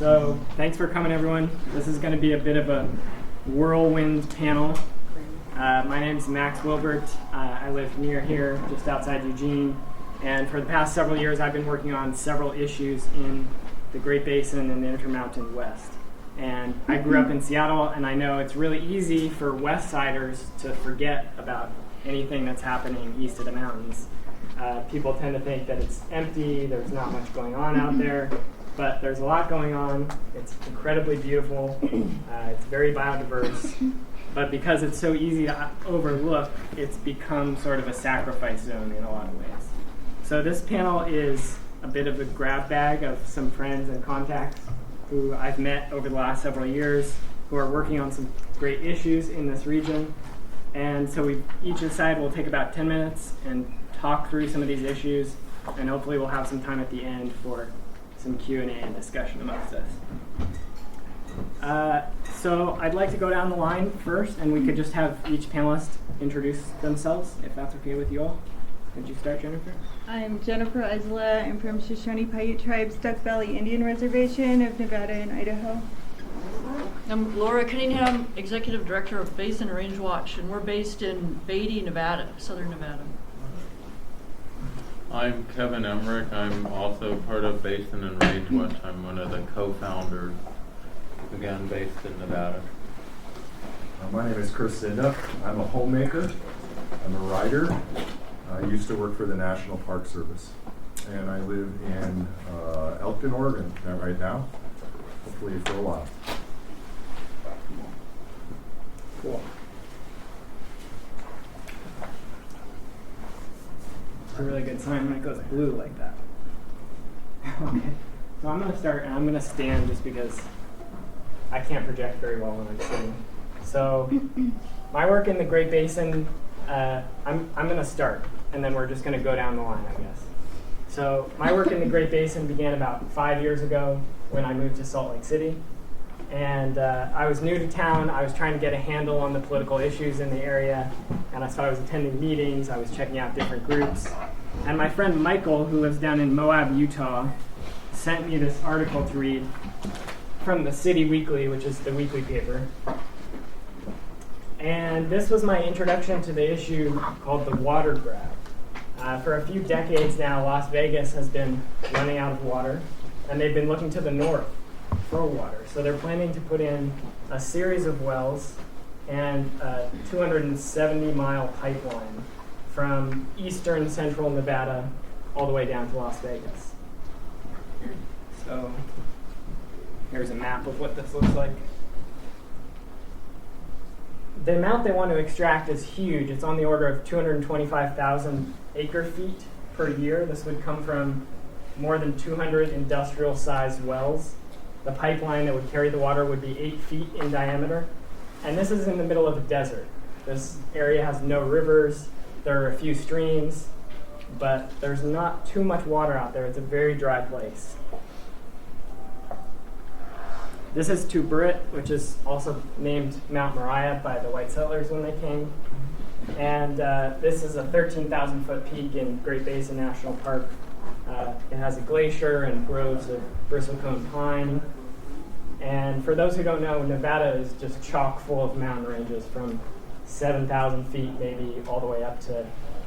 So thanks for coming, everyone. This is going to be a bit of a whirlwind panel. My name is Max Wilbert. I live near here, just outside Eugene. And for the past several years, I've been working on several issues in the Great Basin and the Intermountain West. And I grew up in Seattle, and I know it's really easy for West Siders to forget about anything that's happening east of the mountains. People tend to think that it's empty, there's not much going on out there. But there's a lot going on. It's incredibly beautiful. It's very biodiverse. But because it's so easy to overlook, it's become sort of a sacrifice zone in a lot of ways. So this panel is a bit of a grab bag of some friends and contacts who I've met over the last several years who are working on some great issues in this region. And so we each aside will take about 10 minutes and talk through some of these issues. And hopefully we'll have some time at the end for some Q&A and discussion amongst us. So I'd like to go down the line first, and we could just have each panelist introduce themselves, if that's okay with you all. Could you start, Jennifer? I'm Jennifer Eisele. I'm from Shoshone-Paiute Tribe's Duck Valley Indian Reservation of Nevada and Idaho. I'm Laura Cunningham, Executive Director of Basin and Range Watch, and we're based in Beatty, Nevada, Southern Nevada. I'm Kevin Emmerich. I'm also part of Basin and Range Watch. I'm one of the co-founders, again based in Nevada. My name is Chris Zinda. I'm a homemaker. I'm a writer. I used to work for the National Park Service. And I live in Elkton, Oregon right now, hopefully for a while. Cool. It's a really good sign when it goes blue like that. Okay. So I'm going to start, and I'm going to stand just because I can't project very well when I'm sitting. So my work in the Great Basin, I'm going to start, and then we're just going to go down the line, I guess. So my work in the Great Basin began about 5 years ago when I moved to Salt Lake City. And I was new to town. I was trying to get a handle on the political issues in the area. And so I was attending meetings. I was checking out different groups. And my friend Michael, who lives down in Moab, Utah, sent me this article to read from the City Weekly, which is the weekly paper. And this was my introduction to the issue called the water grab. For a few decades now, Las Vegas has been running out of water. And they've been looking to the north for water. So they're planning to put in a series of wells and a 270-mile pipeline from eastern central Nevada all the way down to Las Vegas. So here's a map of what this looks like. The amount they want to extract is huge. It's on the order of 225,000 acre-feet per year. This would come from more than 200 industrial-sized wells. The pipeline that would carry the water would be 8 feet in diameter. And this is in the middle of a desert. This area has no rivers. There are a few streams, but there's not too much water out there. It's a very dry place. This is Tuburit, which is also named Mount Moriah by the white settlers when they came. And this is a 13,000-foot peak in Great Basin National Park. It has a glacier and groves of bristlecone pine. And for those who don't know, Nevada is just chock full of mountain ranges from 7,000 feet maybe all the way up to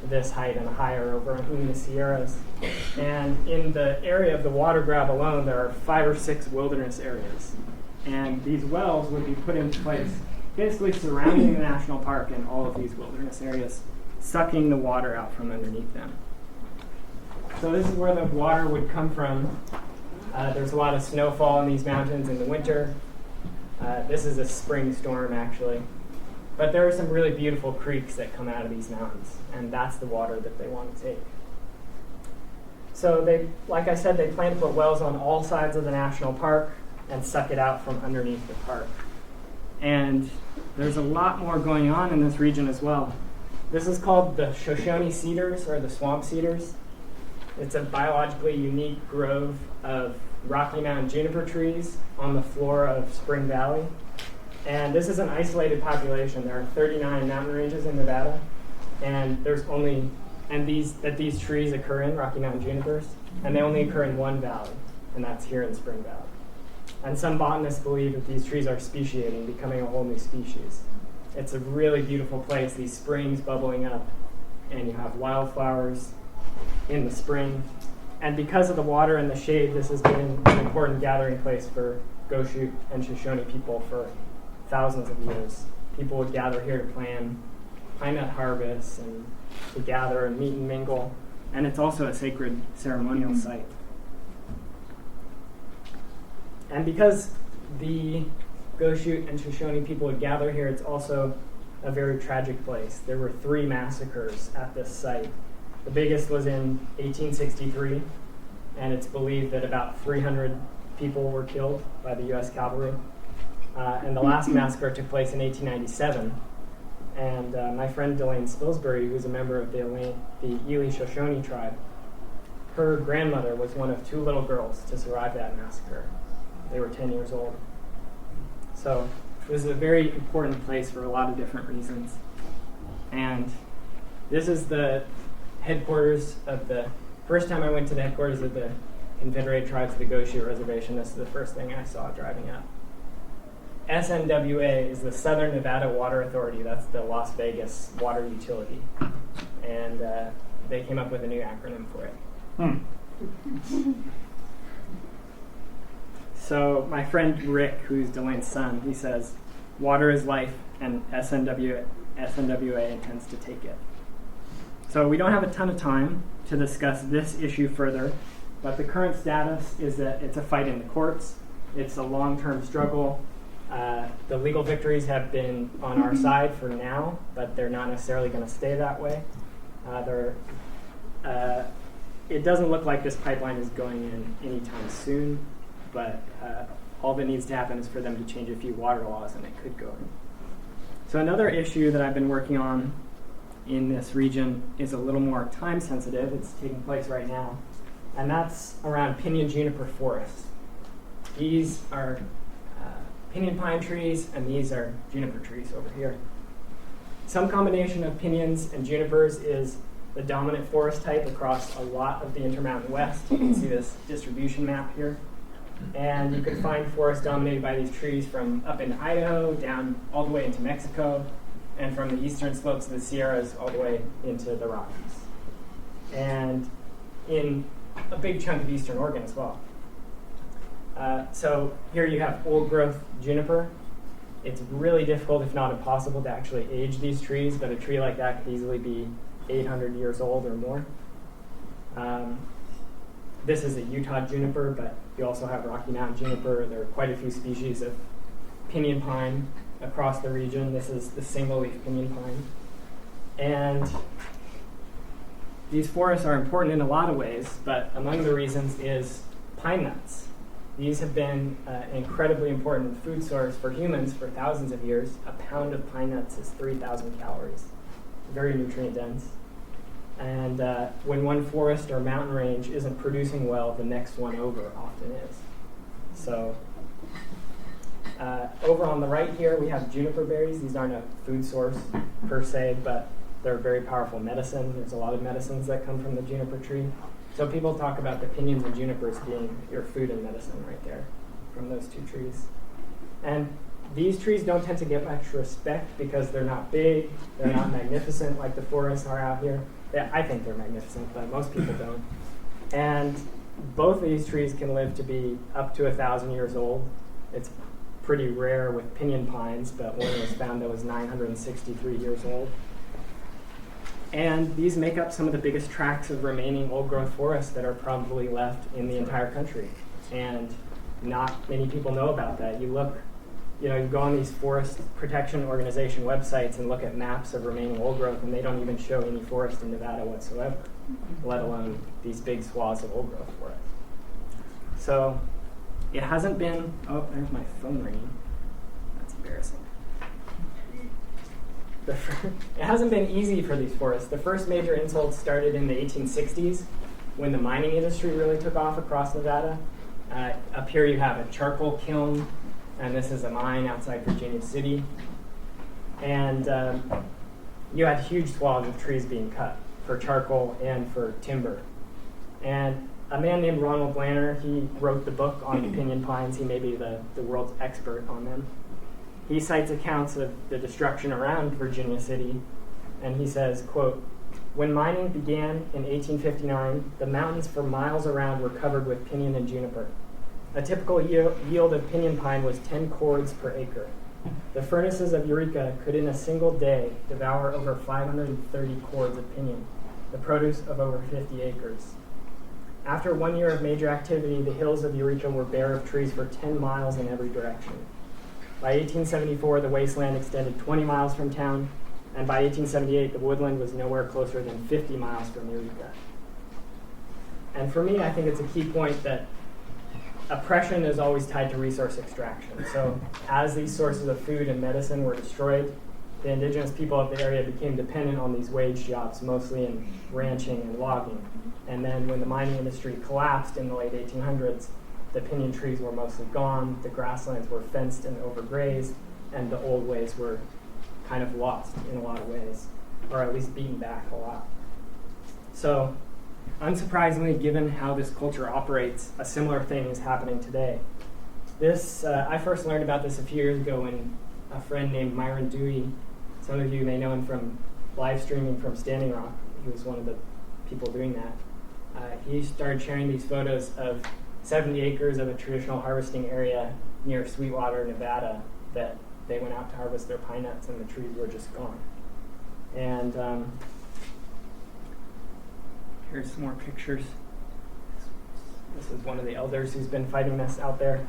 this height and higher over in the Sierras. And in the area of the water grab alone, there are 5 or 6 wilderness areas. And these wells would be put into place basically surrounding the national park and all of these wilderness areas, sucking the water out from underneath them. So this is where the water would come from. There's a lot of snowfall in these mountains in the winter. This is a spring storm, actually. But there are some really beautiful creeks that come out of these mountains, and that's the water that they want to take. So they, like I said, they plan to put wells on all sides of the national park and suck it out from underneath the park. And there's a lot more going on in this region as well. This is called the Shoshone cedars, or the swamp cedars. It's a biologically unique grove of Rocky Mountain juniper trees on the floor of Spring Valley. And this is an isolated population. There are 39 mountain ranges in Nevada, and these trees occur in Rocky Mountain junipers, and they only occur in one valley, and that's here in Spring Valley. And some botanists believe that these trees are speciating, becoming a whole new species. It's a really beautiful place, these springs bubbling up, and you have wildflowers in the spring. And because of the water and the shade, this has been an important gathering place for Goshute and Shoshone people for thousands of years. People would gather here to plan pine nut harvests and to gather and meet and mingle. And it's also a sacred ceremonial site. And because the Goshute and Shoshone people would gather here, it's also a very tragic place. There were 3 massacres at this site. The biggest was in 1863, and it's believed that about 300 people were killed by the U.S. cavalry. And the last massacre took place in 1897. And my friend Delane Spilsbury, who's a member of the Eisele Shoshone tribe, her grandmother was one of 2 little girls to survive that massacre. They were 10 years old. So it was a very important place for a lot of different reasons. And this is the headquarters of the first time I went to the headquarters of the Confederated Tribes of the Goshute Reservation. This is the first thing I saw driving up. SNWA is the Southern Nevada Water Authority. That's the Las Vegas water utility. And they came up with a new acronym for it. So my friend Rick, who's Delane's son, he says, water is life, and SNWA intends to take it. So we don't have a ton of time to discuss this issue further, but the current status is that it's a fight in the courts. It's a long-term struggle. The legal victories have been on our side for now, but they're not necessarily going to stay that way. It doesn't look like this pipeline is going in anytime soon, but all that needs to happen is for them to change a few water laws, and it could go in. So another issue that I've been working on in this region is a little more time sensitive. It's taking place right now, and that's around pinyon juniper forests. These are pinyon pine trees, and these are juniper trees over here. Some combination of pinyons and junipers is the dominant forest type across a lot of the Intermountain West. You can see this distribution map here. And you can find forests dominated by these trees from up in Idaho, down all the way into Mexico, and from the eastern slopes of the Sierras all the way into the Rockies. And in a big chunk of eastern Oregon as well. So here you have old growth juniper. It's really difficult, if not impossible, to actually age these trees, but a tree like that could easily be 800 years old or more. This is a Utah juniper, but you also have Rocky Mountain juniper. There are quite a few species of pinyon pine across the region. This is the single leaf pinyon pine. And these forests are important in a lot of ways, but among the reasons is pine nuts. These have been an incredibly important food source for humans for thousands of years. A pound of pine nuts is 3,000 calories, very nutrient dense. And when one forest or mountain range isn't producing well, the next one over often is. So over on the right here, we have juniper berries. These aren't a food source per se, but they're very powerful medicine. There's a lot of medicines that come from the juniper tree. So people talk about the pinyons and junipers being your food and medicine right there from those 2 trees. And these trees don't tend to get much respect because they're not big, they're not magnificent like the forests are out here. I think they're magnificent, but most people don't. And both of these trees can live to be up to 1,000 years old. It's pretty rare with pinyon pines, but one was found that was 963 years old. And these make up some of the biggest tracts of remaining old-growth forests that are probably left in the entire country. And not many people know about that. You go on these forest protection organization websites and look at maps of remaining old growth, and they don't even show any forest in Nevada whatsoever, let alone these big swaths of old growth forest. So it hasn't been, oh, there's my phone ringing. That's embarrassing. It hasn't been easy for these forests. The first major insults started in the 1860s when the mining industry really took off across Nevada. Up here you have a charcoal kiln, and this is a mine outside Virginia City. And you had huge swaths of trees being cut for charcoal and for timber. And a man named Ronald Blanner, he wrote the book on pinyon pines. He may be the world's expert on them. He cites accounts of the destruction around Virginia City, and he says, quote, "When mining began in 1859, the mountains for miles around were covered with pinyon and juniper. A typical yield of pinyon pine was 10 cords per acre. The furnaces of Eureka could in a single day devour over 530 cords of pinyon, the produce of over 50 acres. After 1 year of major activity, the hills of Eureka were bare of trees for 10 miles in every direction. By 1874, the wasteland extended 20 miles from town, and by 1878, the woodland was nowhere closer than 50 miles from Eureka." And for me, I think it's a key point that oppression is always tied to resource extraction. So as these sources of food and medicine were destroyed, the indigenous people of the area became dependent on these wage jobs, mostly in ranching and logging. And then when the mining industry collapsed in the late 1800s, the pinyon trees were mostly gone, the grasslands were fenced and overgrazed, and the old ways were kind of lost in a lot of ways, or at least beaten back a lot. So, unsurprisingly, given how this culture operates, a similar thing is happening today. I first learned about this a few years ago when a friend named Myron Dewey, some of you may know him from live streaming from Standing Rock. He was one of the people doing that. He started sharing these photos of 70 acres of a traditional harvesting area near Sweetwater, Nevada, that they went out to harvest their pine nuts and the trees were just gone. And here's some more pictures. This is one of the elders who's been fighting this out there.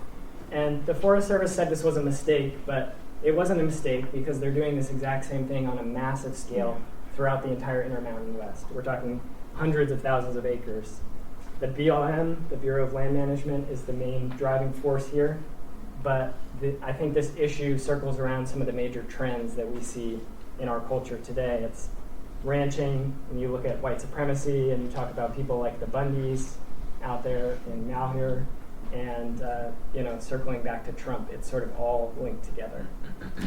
And the Forest Service said this was a mistake, but it wasn't a mistake because they're doing this exact same thing on a massive scale throughout the entire Intermountain West. We're talking hundreds of thousands of acres. The BLM, the Bureau of Land Management, is the main driving force here, but I think this issue circles around some of the major trends that we see in our culture today. It's ranching, when you look at white supremacy and you talk about people like the Bundys out there in Malheur, and circling back to Trump, it's sort of all linked together.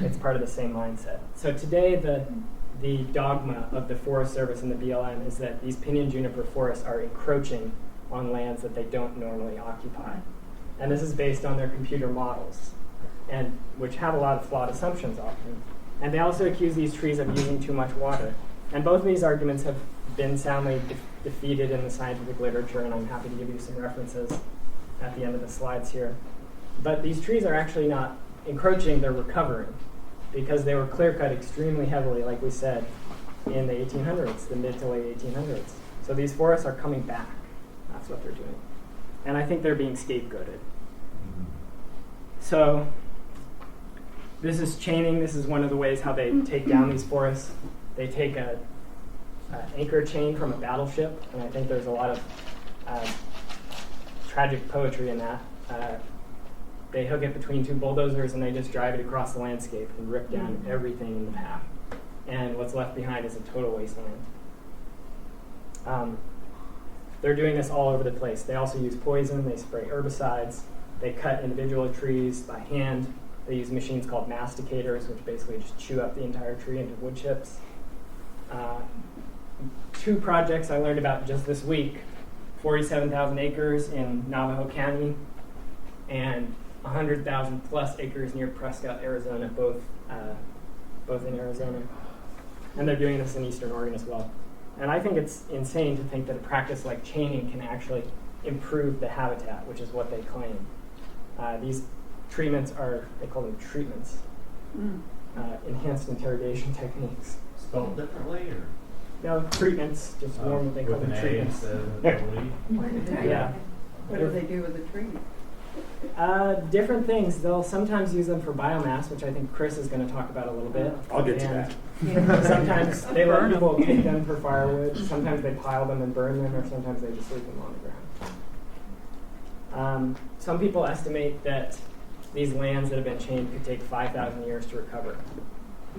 It's part of the same mindset. So today, the dogma of the Forest Service and the BLM is that these pinyon juniper forests are encroaching on lands that they don't normally occupy. And this is based on their computer models, and which have a lot of flawed assumptions often. And they also accuse these trees of using too much water. And both of these arguments have been soundly defeated in the scientific literature, and I'm happy to give you some references at the end of the slides here. But these trees are actually not encroaching, they're recovering, because they were clear-cut extremely heavily, like we said, in the 1800s, the mid to late 1800s. So these forests are coming back. That's what they're doing. And I think they're being scapegoated. So this is chaining. This is one of the ways how they take down these forests. They take an anchor chain from a battleship, and I think there's a lot of tragic poetry in that. They hook it between two bulldozers, and they just drive it across the landscape and rip down everything in the path. And what's left behind is a total wasteland. They're doing this all over the place. They also use poison. They spray herbicides. They cut individual trees by hand. They use machines called masticators, which basically just chew up the entire tree into wood chips. Two projects I learned about just this week: 47,000 acres in Navajo County and 100,000 plus acres near Prescott, Arizona, both in Arizona. And they're doing this in Eastern Oregon as well. And I think it's insane to think that a practice like chaining can actually improve the habitat, which is what they claim. These treatments they call them treatments, enhanced interrogation techniques. Spelled differently, or? No, treatments, just normal, they call With them an A treatments. instead of a double E? Yeah. What do they do with the tree? Different things. They'll sometimes use them for biomass, which I think Chris is going to talk about a little bit. I'll get to And that. sometimes they let people take them for firewood. Sometimes they pile them and burn them, or sometimes they just leave them on the ground. Some people estimate that these lands that have been chained could take 5,000 years to recover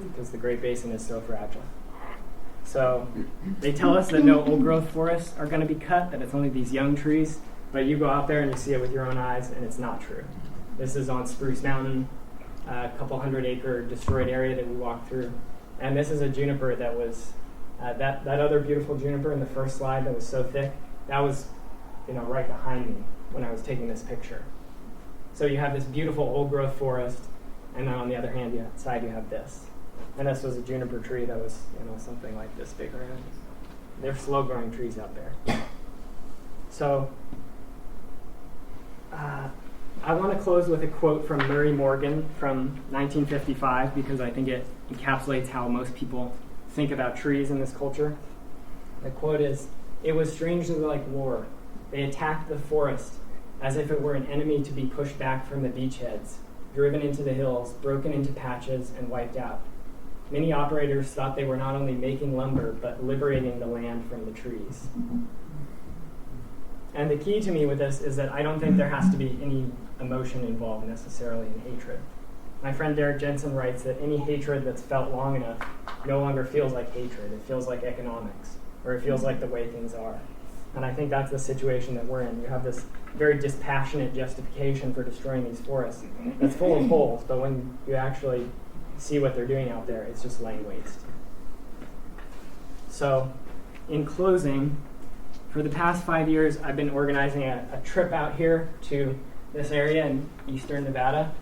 because the Great Basin is so fragile. So they tell us that no old-growth forests are going to be cut, that it's only these young trees. But you go out there and you see it with your own eyes, and it's not true. This is on Spruce Mountain, a couple 100-acre destroyed area that we walked through. And this is a juniper that was, that other beautiful juniper in the first slide that was so thick, right behind me when I was taking this picture. So you have this beautiful old growth forest, and then on the other hand, side you have this. And this was a juniper tree that was, something like this big around. They're slow growing trees out there. So I want to close with a quote from Murray Morgan from 1955 because I think it encapsulates how most people think about trees in this culture. The quote is, "It was strangely like war. They attacked the forest as if it were an enemy to be pushed back from the beachheads, driven into the hills, broken into patches, and wiped out. Many operators thought they were not only making lumber, but liberating the land from the trees." And the key to me with this is that I don't think there has to be any emotion involved necessarily in hatred. My friend Derek Jensen writes that any hatred that's felt long enough no longer feels like hatred. It feels like economics, or it feels like the way things are. And I think that's the situation that we're in. You have this very dispassionate justification for destroying these forests that's full of holes, but when you actually see what they're doing out there, it's just laying waste. So, in closing, for the past 5 years, I've been organizing a trip out here to this area in eastern Nevada.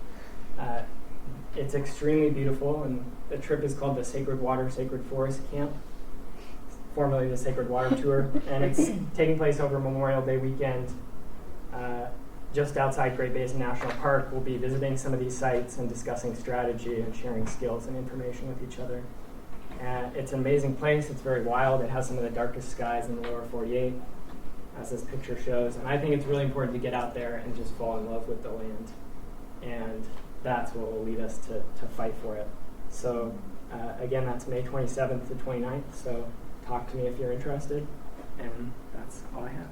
It's extremely beautiful, and the trip is called the Sacred Water, Sacred Forest Camp, formerly the Sacred Water Tour, and it's taking place over Memorial Day weekend. Just outside Great Basin National Park, we'll be visiting some of these sites and discussing strategy and sharing skills and information with each other. It's an amazing place. It's very wild. It has some of the darkest skies in the lower 48, as this picture shows. And I think it's really important to get out there and just fall in love with the land. And that's what will lead us to fight for it. So again, that's May 27th to 29th. So talk to me if you're interested. And that's all I have.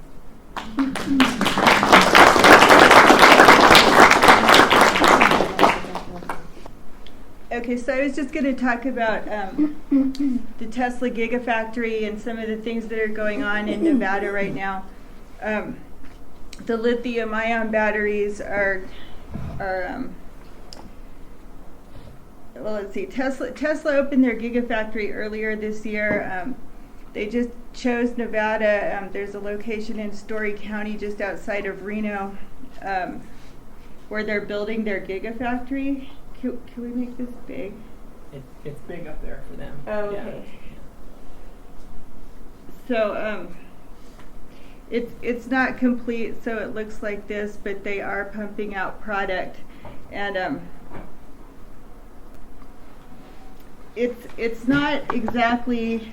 Okay, so I was just going to talk about the Tesla Gigafactory and some of the things that are going on in Nevada right now. The lithium-ion batteries are well, let's see. Tesla opened their Gigafactory earlier this year. They just chose Nevada. There's a location in Story County just outside of Reno where they're building their Gigafactory. Can we make this big? It's big up there for them. Oh, okay. So it's not complete, so it looks like this, but they are pumping out product, and it's not exactly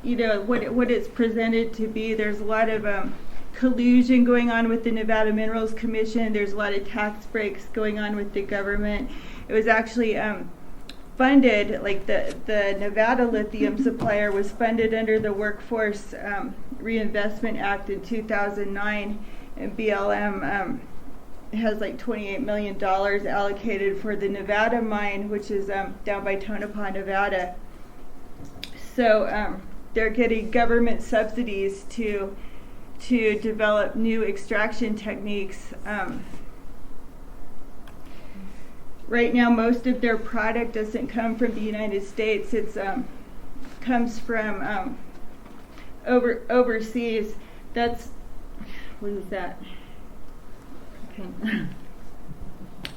what it's presented to be. There's a lot of collusion going on with the Nevada Minerals Commission. There's a lot of tax breaks going on with the government. It was actually funded, like the Nevada lithium supplier was funded under the Workforce Reinvestment Act in 2009, and BLM has like $28 million allocated for the Nevada mine, which is down by Tonopah, Nevada. So they're getting government subsidies to develop new extraction techniques. Right now, most of their product doesn't come from the United States. It's comes from overseas. That's, what is that?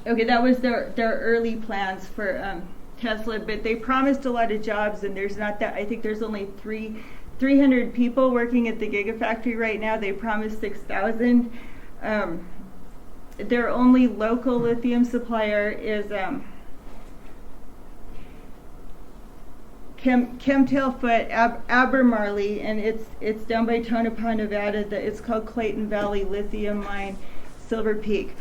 Okay, that was their early plans for Tesla, but they promised a lot of jobs, and there's not that. I think there's only 300 people working at the Gigafactory right now. They promised 6,000. Their only local lithium supplier is Chemtailfoot Albemarle, and it's down by Tonopah, Nevada. It's called Clayton Valley Lithium Mine, Silver Peak.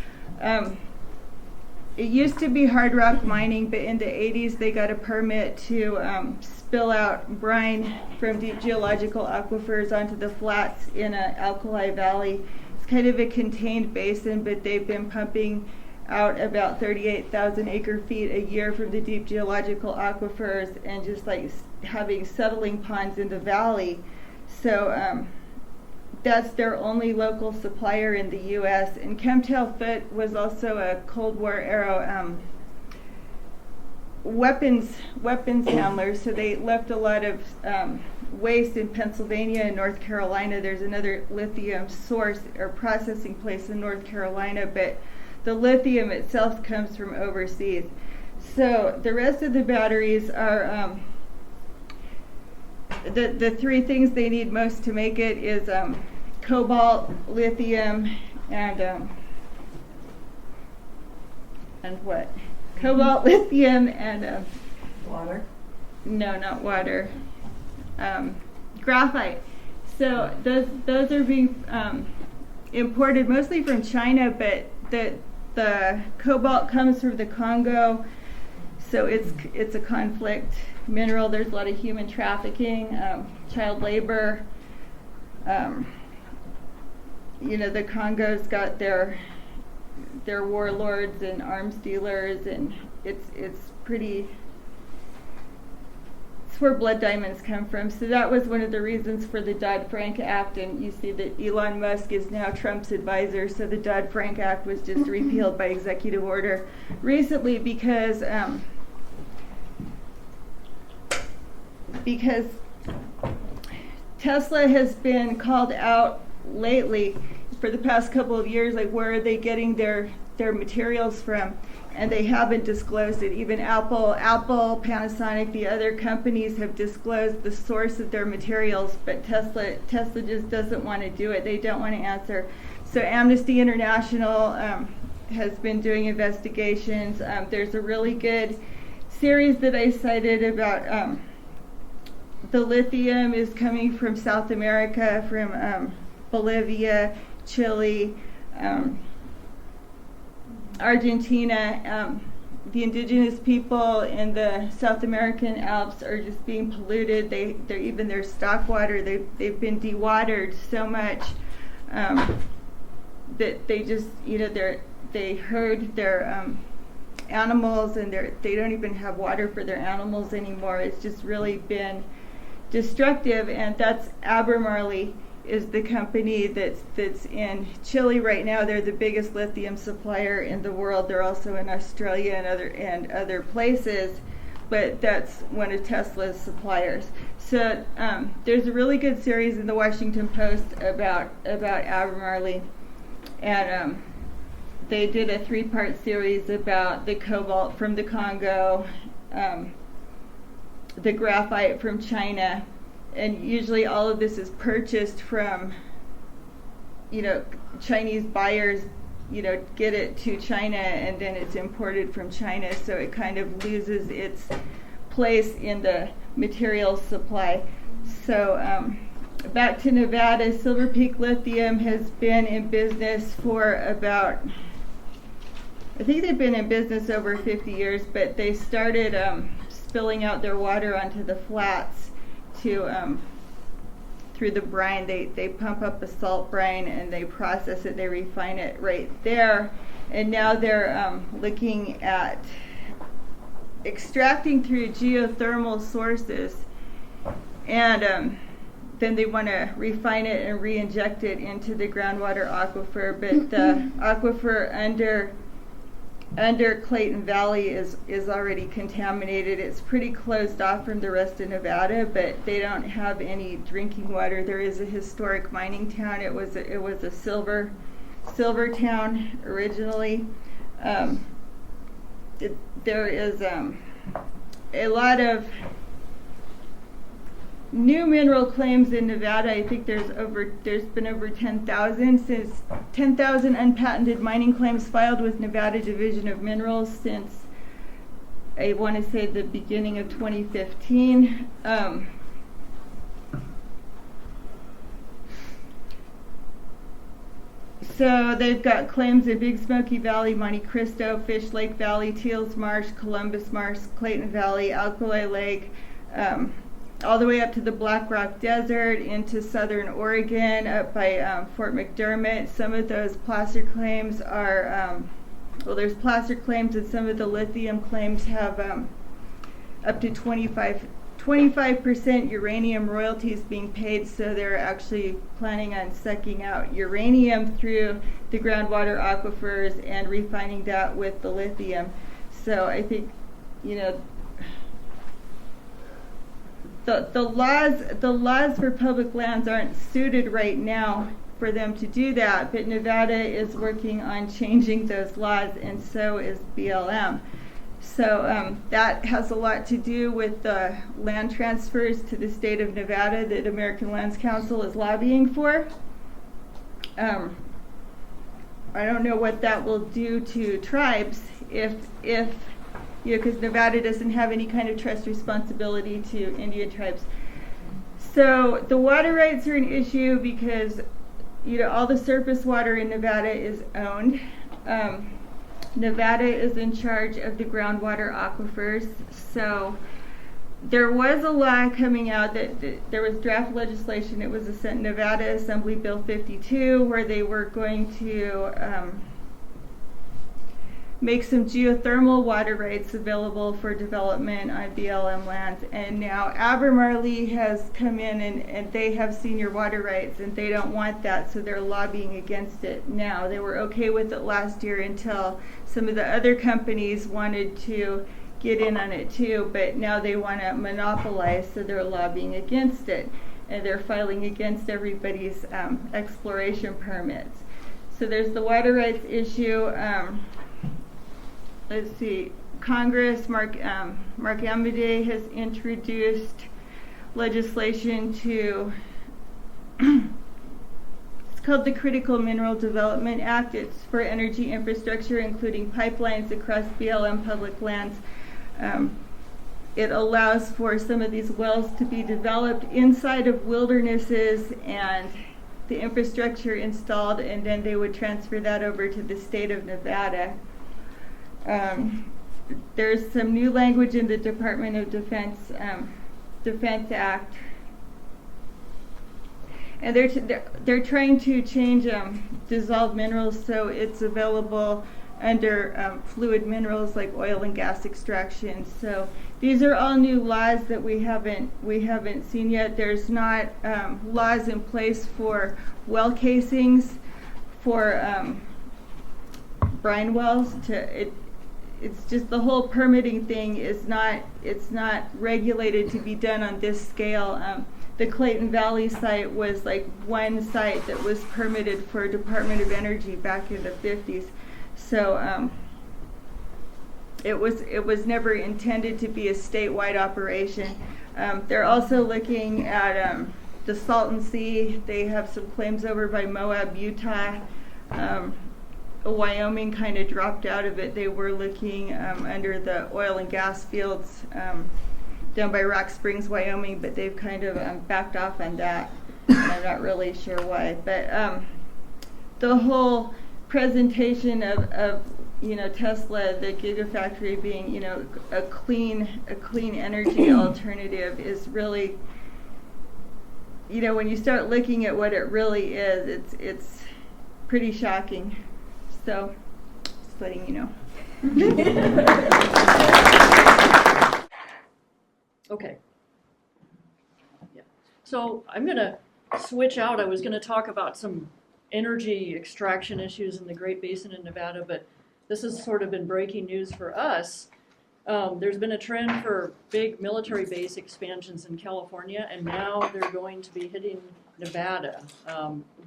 It used to be hard rock mining, but in the 80s they got a permit to spill out brine from deep geological aquifers onto the flats in an alkali valley. It's kind of a contained basin, but they've been pumping out about 38,000 acre feet a year from the deep geological aquifers, and just like having settling ponds in the valley. So that's their only local supplier in the U.S. And Chemtailfoot was also a Cold War era weapons handler, so they left a lot of waste in Pennsylvania and North Carolina. There's another lithium source or processing place in North Carolina, but the lithium itself comes from overseas. So the rest of the batteries are the three things they need most to make it is cobalt, lithium, and what? Cobalt, lithium, and Water. no, not water. Graphite. So those are being imported mostly from China, but the cobalt comes from the Congo, so it's a conflict mineral. There's a lot of human trafficking, child labor. The Congo's got their warlords and arms dealers, and it's where blood diamonds come from. So that was one of the reasons for the Dodd-Frank Act, and you see that Elon Musk is now Trump's advisor, so the Dodd-Frank Act was just repealed by executive order recently because Tesla has been called out lately for the past couple of years, like where are they getting their materials from? And they haven't disclosed it. Even Apple, Panasonic, the other companies have disclosed the source of their materials, but Tesla just doesn't want to do it. They don't want to answer. So Amnesty International has been doing investigations. There's a really good series that I cited about the lithium is coming from South America, from Bolivia, Chile, Argentina. The indigenous people in the South American Alps are just being polluted. They're even their stock water, they've been dewatered so much that they just, they herd their animals, and they don't even have water for their animals anymore. It's just really been destructive, and that's Albemarle is the company that's in Chile right now. They're the biggest lithium supplier in the world. They're also in Australia and other places, but that's one of Tesla's suppliers. So there's a really good series in the Washington Post about Albemarle, and they did a 3-part series about the cobalt from the Congo, the graphite from China. And usually all of this is purchased from, Chinese buyers, get it to China, and then it's imported from China, so it kind of loses its place in the materials supply. So back to Nevada, Silver Peak Lithium has been in business for about, I think they've been in business over 50 years, but they started spilling out their water onto the flats through the brine. They pump up a salt brine and they process it, they refine it right there, and now they're looking at extracting through geothermal sources, and then they want to refine it and re-inject it into the groundwater aquifer. But the aquifer under Clayton Valley is already contaminated. It's pretty closed off from the rest of Nevada, but they don't have any drinking water. There is a historic mining town. It was a silver town originally. There is a lot of new mineral claims in Nevada. I think there's been over 10,000 unpatented mining claims filed with Nevada Division of Minerals since, I want to say, the beginning of 2015. So they've got claims in Big Smoky Valley, Monte Cristo, Fish Lake Valley, Teals Marsh, Columbus Marsh, Clayton Valley, Alkali Lake, all the way up to the Black Rock Desert, into southern Oregon, up by Fort McDermott. Some of those placer claims are, there's placer claims, and some of the lithium claims have up to 25% uranium royalties being paid, so they're actually planning on sucking out uranium through the groundwater aquifers and refining that with the lithium. So I think, the laws for public lands aren't suited right now for them to do that, but Nevada is working on changing those laws, and so is BLM. So that has a lot to do with the land transfers to the state of Nevada that American Lands Council is lobbying for. I don't know what that will do to tribes if because Nevada doesn't have any kind of trust responsibility to Indian tribes. So the water rights are an issue because all the surface water in Nevada is owned. Nevada is in charge of the groundwater aquifers. So there was a law coming out that there was draft legislation. It was a Nevada Assembly Bill 52 where they were going to make some geothermal water rights available for development on BLM lands. And now Albemarle has come in and they have senior water rights and they don't want that, so they're lobbying against it now. They were okay with it last year until some of the other companies wanted to get in on it too, but now they want to monopolize, so they're lobbying against it. And they're filing against everybody's exploration permits. So there's the water rights issue. Let's see, Congress, Mark Amodei has introduced legislation to, it's called the Critical Mineral Development Act. It's for energy infrastructure, including pipelines across BLM public lands. It allows for some of these wells to be developed inside of wildernesses and the infrastructure installed, and then they would transfer that over to the state of Nevada. There's some new language in the Department of Defense Act, and they're trying to change dissolved minerals so it's available under fluid minerals like oil and gas extraction. So these are all new laws that we haven't seen yet. There's not laws in place for well casings for brine wells. It's just the whole permitting thing is not regulated to be done on this scale. The Clayton Valley site was like one site that was permitted for Department of Energy back in the 50s. So it was never intended to be a statewide operation. They're also looking at the Salton Sea. They have some claims over by Moab, Utah. Wyoming kind of dropped out of it. They were looking under the oil and gas fields down by Rock Springs, Wyoming, but they've kind of backed off on that. I'm not really sure why. But the whole presentation of Tesla, the Gigafactory being a clean energy alternative is really, when you start looking at what it really is, it's pretty shocking. So, just letting you know. Okay. Yeah. So I'm going to switch out. I was going to talk about some energy extraction issues in the Great Basin in Nevada, but this has sort of been breaking news for us. There's been a trend for big military base expansions in California, and now they're going to be hitting Nevada,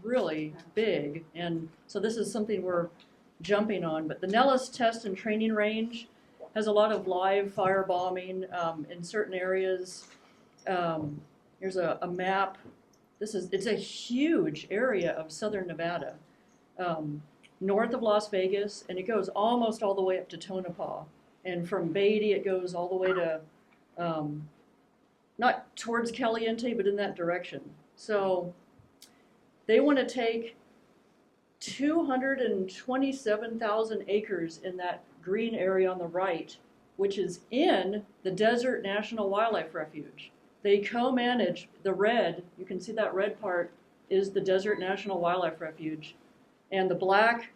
really big. And so this is something we're jumping on. But the Nellis Test and Training Range has a lot of live firebombing in certain areas. Here's a map. It's a huge area of southern Nevada, north of Las Vegas, and it goes almost all the way up to Tonopah. And from Beatty, it goes all the way to, not towards Caliente, but in that direction. So they want to take 227,000 acres in that green area on the right, which is in the Desert National Wildlife Refuge. They co-manage the red, you can see that red part is the Desert National Wildlife Refuge, and the black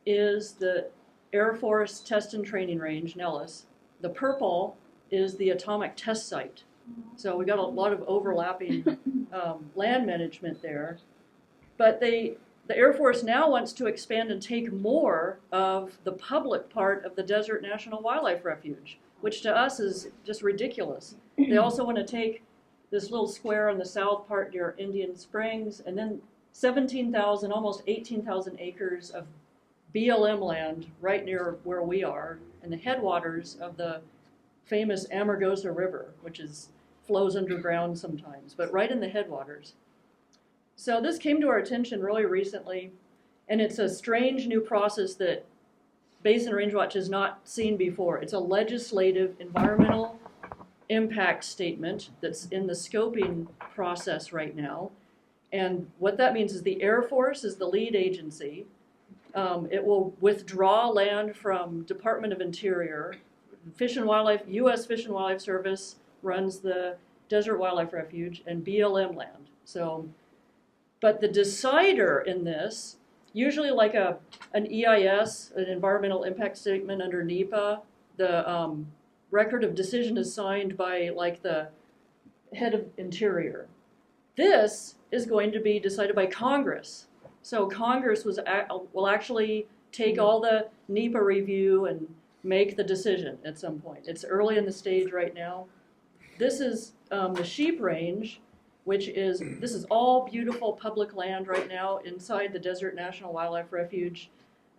is the Air Force Test and Training Range, Nellis. The purple is the atomic test site. So we got a lot of overlapping land management there. But the Air Force now wants to expand and take more of the public part of the Desert National Wildlife Refuge, which to us is just ridiculous. They also want to take this little square on the south part near Indian Springs, and then 17,000, almost 18,000 acres of BLM land right near where we are, in the headwaters of the famous Amargosa River, which flows underground sometimes, but right in the headwaters. So this came to our attention really recently, and it's a strange new process that Basin and Range Watch has not seen before. It's a legislative environmental impact statement that's in the scoping process right now. And what that means is the Air Force is the lead agency. It will withdraw land from Department of Interior. Fish and Wildlife, U.S. Fish and Wildlife Service runs the Desert Wildlife Refuge and BLM land. So, but the decider in this, usually like an EIS, an environmental impact statement under NEPA, the record of decision is signed by like the head of Interior. This is going to be decided by Congress. So Congress will actually take all the NEPA review and make the decision at some point. It's early in the stage right now. This is the sheep range, this is all beautiful public land right now inside the Desert National Wildlife Refuge.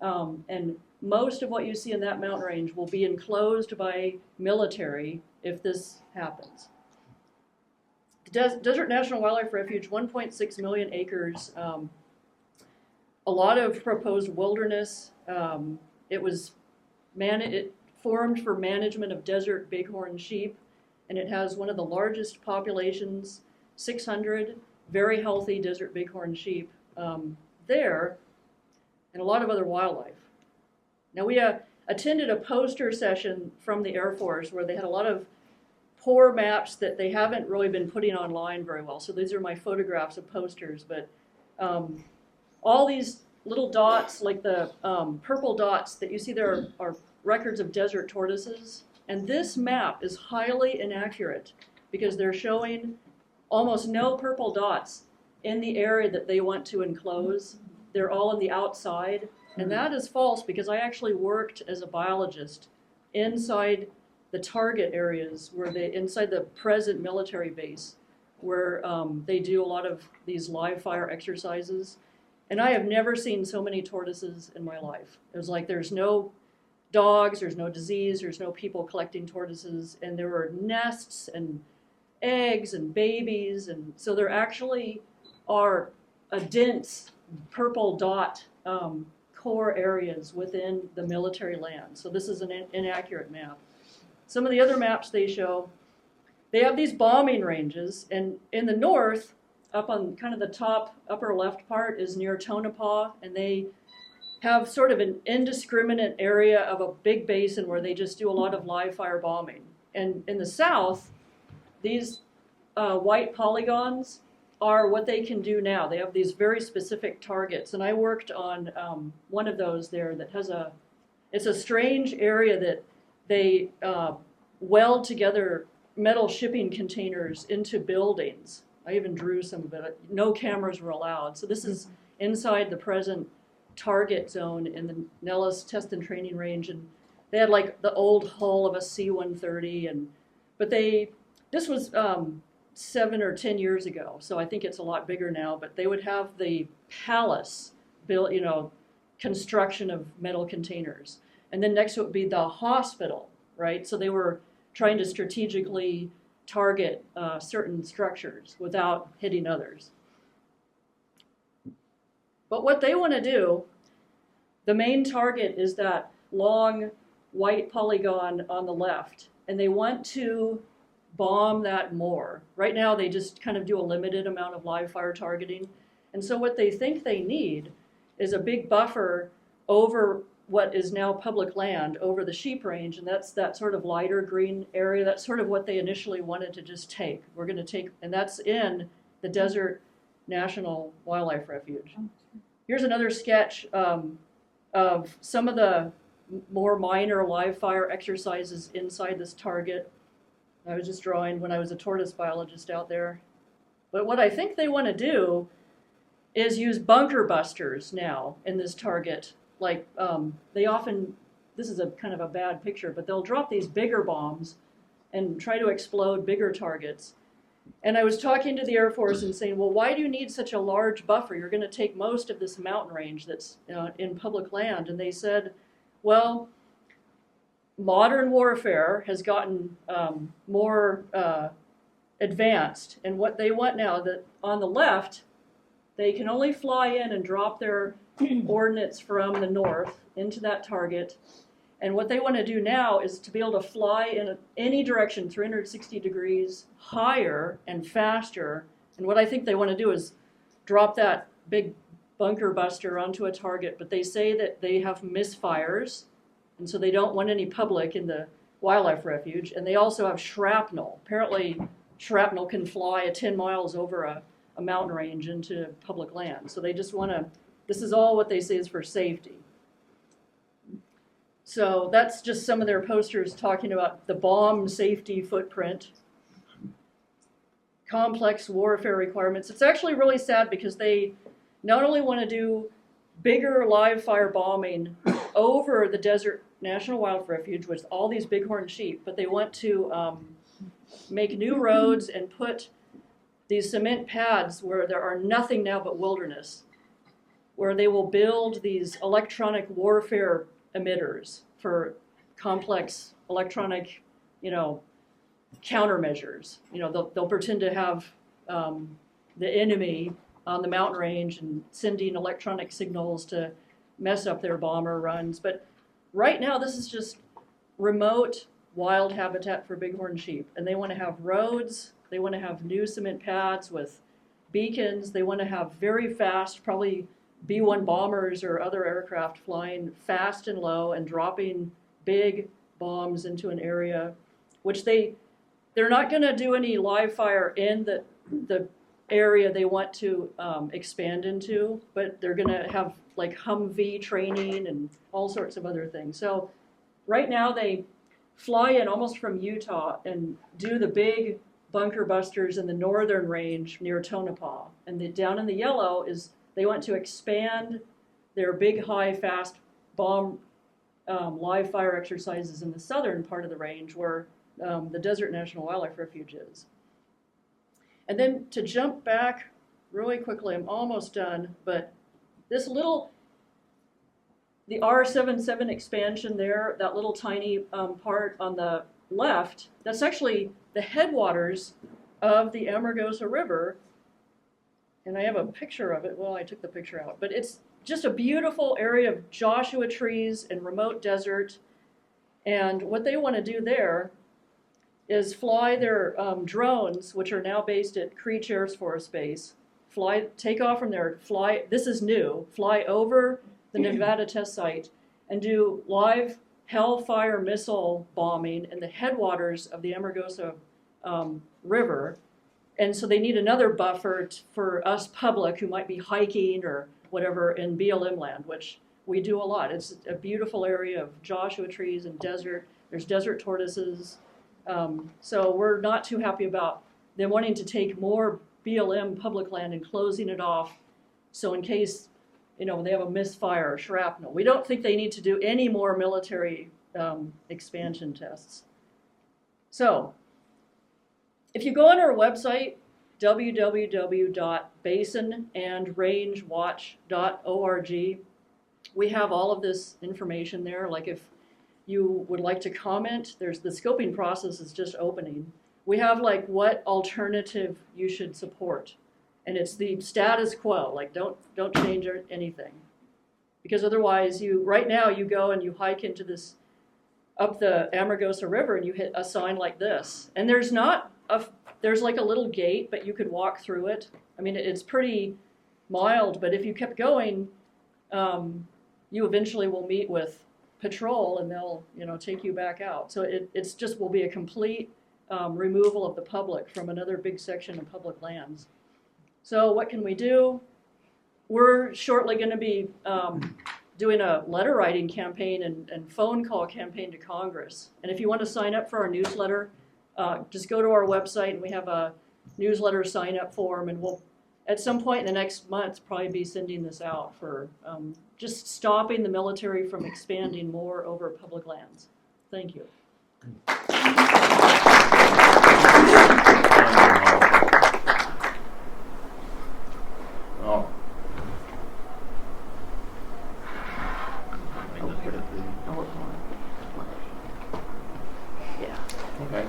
And most of what you see in that mountain range will be enclosed by military if this happens. The Desert National Wildlife Refuge, 1.6 million acres, a lot of proposed wilderness. It formed for management of desert bighorn sheep, and it has one of the largest populations, 600 very healthy desert bighorn sheep there, and a lot of other wildlife. Now we attended a poster session from the Air Force where they had a lot of poor maps that they haven't really been putting online very well. So these are my photographs of posters, but all these little dots, like the purple dots that you see there are records of desert tortoises. And this map is highly inaccurate because they're showing almost no purple dots in the area that they want to enclose. They're all on the outside. And that is false because I actually worked as a biologist inside the target areas inside the present military base where they do a lot of these live fire exercises. And I have never seen so many tortoises in my life. It was like there's no dogs, there's no disease, there's no people collecting tortoises, and there were nests and eggs and babies, and so there actually are a dense purple dot core areas within the military land. So this is an inaccurate map. Some of the other maps they show, they have these bombing ranges, and in the north, up on kind of the top upper left part is near Tonopah, and they have sort of an indiscriminate area of a big basin where they just do a lot of live fire bombing. And in the south, these white polygons are what they can do now. They have these very specific targets, and I worked on one of those there that has it's a strange area that they weld together metal shipping containers into buildings. I even drew some of it. No cameras were allowed. So this is inside the present target zone in the Nellis Test and Training Range, and they had like the old hull of a C-130, but this was 7 or 10 years ago, so I think it's a lot bigger now. But they would have the palace built, construction of metal containers, and then next to it would be the hospital, right? So they were trying to strategically target certain structures without hitting others. But what they want to do, the main target is that long white polygon on the left, and they want to bomb that more. Right now they just kind of do a limited amount of live fire targeting, and so what they think they need is a big buffer over what is now public land over the sheep range, and that's that sort of lighter green area. That's sort of what they initially wanted to just take. We're going to take, and that's in the Desert National Wildlife Refuge. Here's another sketch of some of the more minor live fire exercises inside this target. I was just drawing when I was a tortoise biologist out there. But what I think they want to do is use bunker busters now in this target. Like they often, this is a kind of a bad picture, but they'll drop these bigger bombs and try to explode bigger targets. And I was talking to the Air Force and saying, well, why do you need such a large buffer? You're going to take most of this mountain range that's in public land. And they said, well, modern warfare has gotten more advanced. And what they want now, that on the left, they can only fly in and drop their ordnance from the north into that target. And what they want to do now is to be able to fly in any direction, 360 degrees, higher and faster. And what I think they want to do is drop that big bunker buster onto a target. But they say that they have misfires, and so they don't want any public in the wildlife refuge. And they also have shrapnel. Apparently, shrapnel can fly 10 miles over a mountain range into public land. So they just want to, this is all what they say is for safety. So that's just some of their posters talking about the bomb safety footprint, complex warfare requirements. It's actually really sad because they not only want to do bigger live fire bombing over the Desert National Wildlife Refuge with all these bighorn sheep, but they want to make new roads and put these cement pads where there are nothing now but wilderness, where they will build these electronic warfare emitters for complex electronic, countermeasures. They'll pretend to have the enemy on the mountain range and sending electronic signals to mess up their bomber runs. But right now, this is just remote wild habitat for bighorn sheep. And they want to have roads. They want to have new cement pads with beacons. They want to have very fast, probably B-1 bombers or other aircraft flying fast and low and dropping big bombs into an area, which they're not going to do any live fire in the area they want to expand into, but they're going to have like Humvee training and all sorts of other things. So right now they fly in almost from Utah and do the big bunker busters in the northern range near Tonopah. And down in the yellow is they want to expand their big, high, fast bomb live fire exercises in the southern part of the range where the Desert National Wildlife Refuge is. And then to jump back really quickly, I'm almost done, but the R77 expansion there, that little tiny part on the left, that's actually the headwaters of the Amargosa River. And I have a picture of it. Well, I took the picture out. But it's just a beautiful area of Joshua trees and remote desert. And what they want to do there is fly their drones, which are now based at Creech Air Force Base, take off from there, this is new, fly over the Nevada test site and do live Hellfire missile bombing in the headwaters of the Amargosa River. And so they need another buffer for us public who might be hiking or whatever in BLM land, which we do a lot. It's a beautiful area of Joshua trees and desert. There's desert tortoises. So we're not too happy about them wanting to take more BLM public land and closing it off. So in case, they have a misfire or shrapnel. We don't think they need to do any more military expansion tests. So if you go on our website, www.basinandrangewatch.org, we have all of this information there. Like if you would like to comment, the scoping process is just opening. We have like what alternative you should support. And it's the status quo, like don't change anything. Because otherwise right now you go and you hike into this, up the Amargosa River and you hit a sign like this. And there's like a little gate, but you could walk through it. I mean, it's pretty mild, but if you kept going, you eventually will meet with patrol and they'll, take you back out. So it's just will be a complete removal of the public from another big section of public lands. So what can we do? We're shortly going to be doing a letter writing campaign and phone call campaign to Congress. And if you want to sign up for our newsletter, just go to our website and we have a newsletter sign up form, and we'll at some point in the next month probably be sending this out for just stopping the military from expanding more over public lands. Thank you. Yeah. Okay.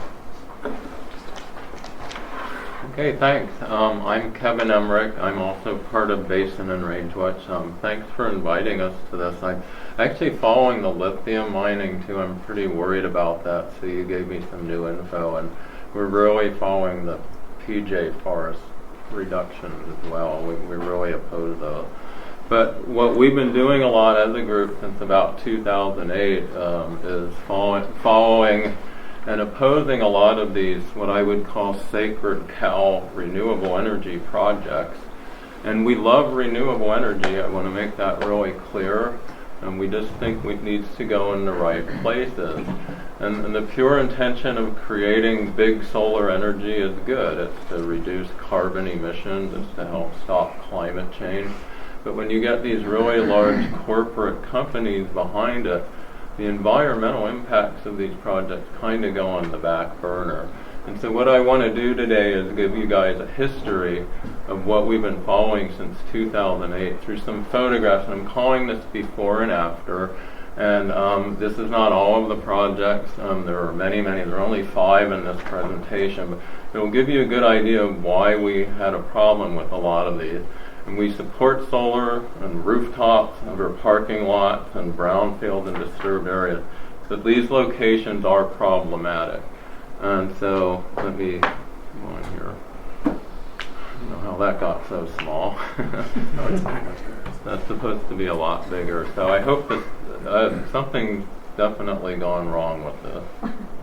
Okay, thanks. I'm Kevin Emmerich. I'm also part of Basin and Range Watch. Thanks for inviting us to this. I'm actually following the lithium mining too. I'm pretty worried about that, so you gave me some new info. And we're really following the PJ forest reductions as well. We really oppose those. But what we've been doing a lot as a group since about 2008 is following and opposing a lot of these, what I would call sacred cow renewable energy projects. And we love renewable energy. I want to make that really clear. And we just think it needs to go in the right places. And the pure intention of creating big solar energy is good. It's to reduce carbon emissions. It's to help stop climate change. But when you get these really large corporate companies behind it, the environmental impacts of these projects kind of go on the back burner. And so what I want to do today is give you guys a history of what we've been following since 2008 through some photographs. And I'm calling this before and after. And this is not all of the projects. There are many. There are only 5 in this presentation. But it will give you a good idea of why we had a problem with a lot of these. And we support solar and rooftops over parking lots and brownfield and disturbed areas. But these locations are problematic. And so let me go on here. I don't know how that got so small. That's supposed to be a lot bigger. So I hope that something's definitely gone wrong with this.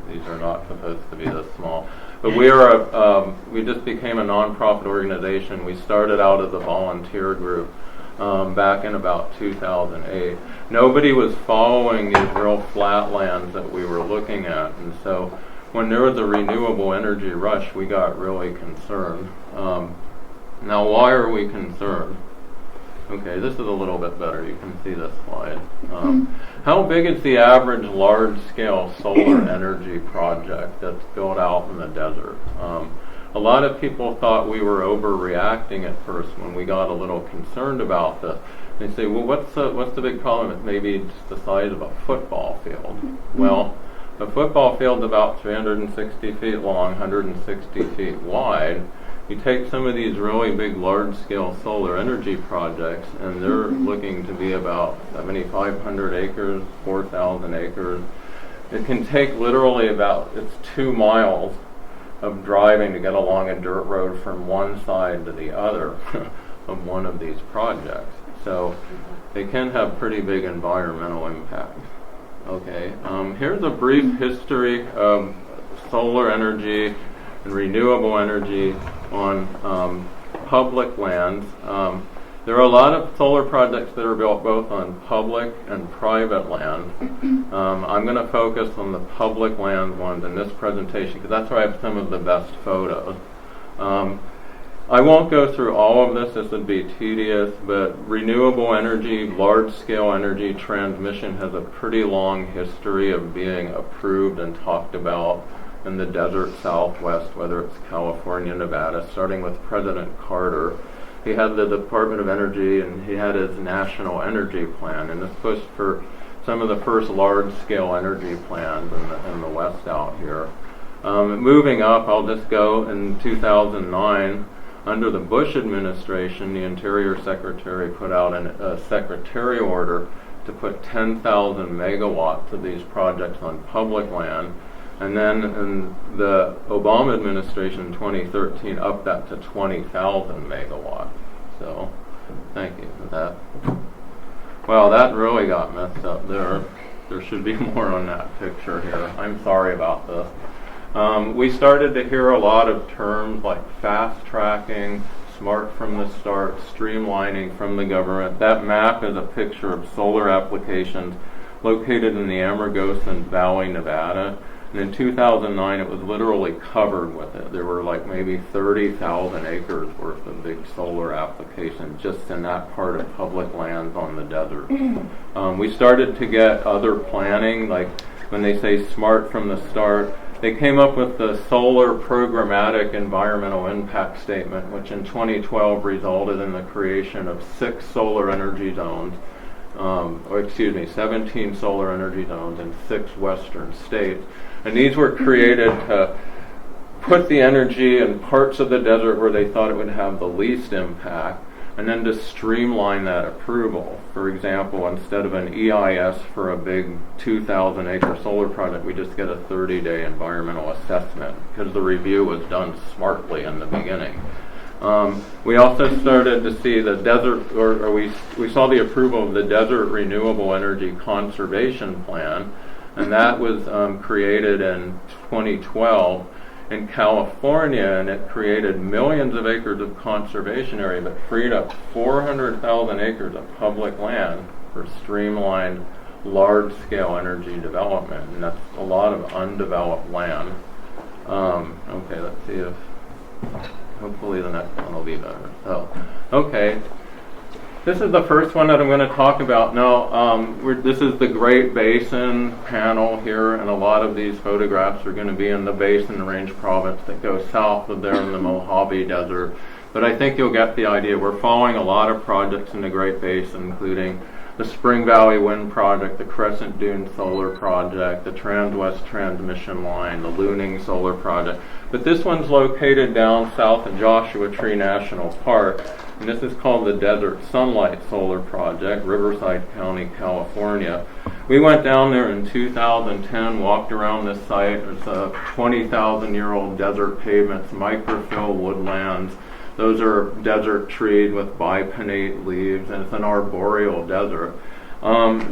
These are not supposed to be this small. But we just became a nonprofit organization. We started out as a volunteer group back in about 2008. Nobody was following these real flatlands that we were looking at. And so when there was a renewable energy rush, we got really concerned. Now, why are we concerned? Okay, this is a little bit better. You can see this slide. How big is the average large-scale solar energy project that's built out in the desert? A lot of people thought we were overreacting at first when we got a little concerned about this. They say, well, what's the big problem? It's maybe just the size of a football field. Well, a football field's about 360 feet long, 160 feet wide. You take some of these really big, large-scale solar energy projects, and they're looking to be about 7,500 acres, 4,000 acres. It can take literally it's 2 miles of driving to get along a dirt road from one side to the other of one of these projects. So they can have pretty big environmental impacts. Okay, here's a brief history of solar energy and renewable energy on public lands. There are a lot of solar projects that are built both on public and private land. I'm going to focus on the public land ones in this presentation because that's where I have some of the best photos. I won't go through all of this. This would be tedious, but renewable energy, large-scale energy transmission has a pretty long history of being approved and talked about in the desert Southwest, whether it's California, Nevada, starting with President Carter. He had the Department of Energy and he had his National Energy Plan, and this pushed for some of the first large-scale energy plans in the West out here. Moving up, I'll just go in 2009, under the Bush administration, the Interior Secretary put out a secretarial order to put 10,000 megawatts of these projects on public land. And then in the Obama administration in 2013 upped that to 20,000 megawatts. So, thank you for that. Well, that really got messed up there. There should be more on that picture here. I'm sorry about this. We started to hear a lot of terms like fast tracking, smart from the start, streamlining from the government. That map is a picture of solar applications located in the Emmerich Valley, Nevada. And in 2009, it was literally covered with it. There were like maybe 30,000 acres worth of big solar applications just in that part of public lands on the desert. We started to get other planning, like when they say smart from the start, they came up with the Solar Programmatic Environmental Impact Statement, which in 2012 resulted in the creation of 6 solar energy zones. or excuse me, 17 solar energy zones in 6 western states. And these were created to put the energy in parts of the desert where they thought it would have the least impact, and then to streamline that approval. For example, instead of an EIS for a big 2,000 acre solar project, we just get a 30-day environmental assessment because the review was done smartly in the beginning. We also started to see the desert, or we saw the approval of the Desert Renewable Energy Conservation Plan, and that was created in 2012 in California, and it created millions of acres of conservation area, but freed up 400,000 acres of public land for streamlined, large-scale energy development, and that's a lot of undeveloped land. Okay, let's see if, hopefully the next one will be better. So, okay. This is the first one that I'm going to talk about. Now, this is the Great Basin panel here, and a lot of these photographs are going to be in the Basin and Range province that goes south of there in the Mojave Desert. But I think you'll get the idea. We're following a lot of projects in the Great Basin, including the Spring Valley Wind Project, the Crescent Dune Solar Project, the Transwest Transmission Line, the Looning Solar Project. But this one's located down south of Joshua Tree National Park, and this is called the Desert Sunlight Solar Project, Riverside County, California. We went down there in 2010, walked around this site. It's a 20,000-year-old desert pavements, microfill woodlands. Those are desert trees with bipinnate leaves, and it's an arboreal desert.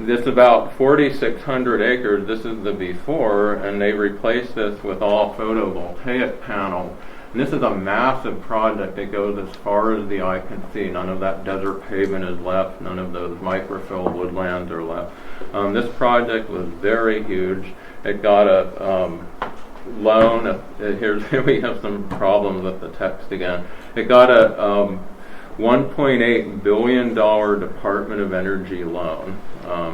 This is about 4,600 acres. This is the before, and they replaced this with all photovoltaic panels. And this is a massive project that goes as far as the eye can see. None of that desert pavement is left. None of those microfill woodlands are left. This project was very huge. It got a loan. Here we have some problems with the text again. It got a $1.8 billion Department of Energy loan,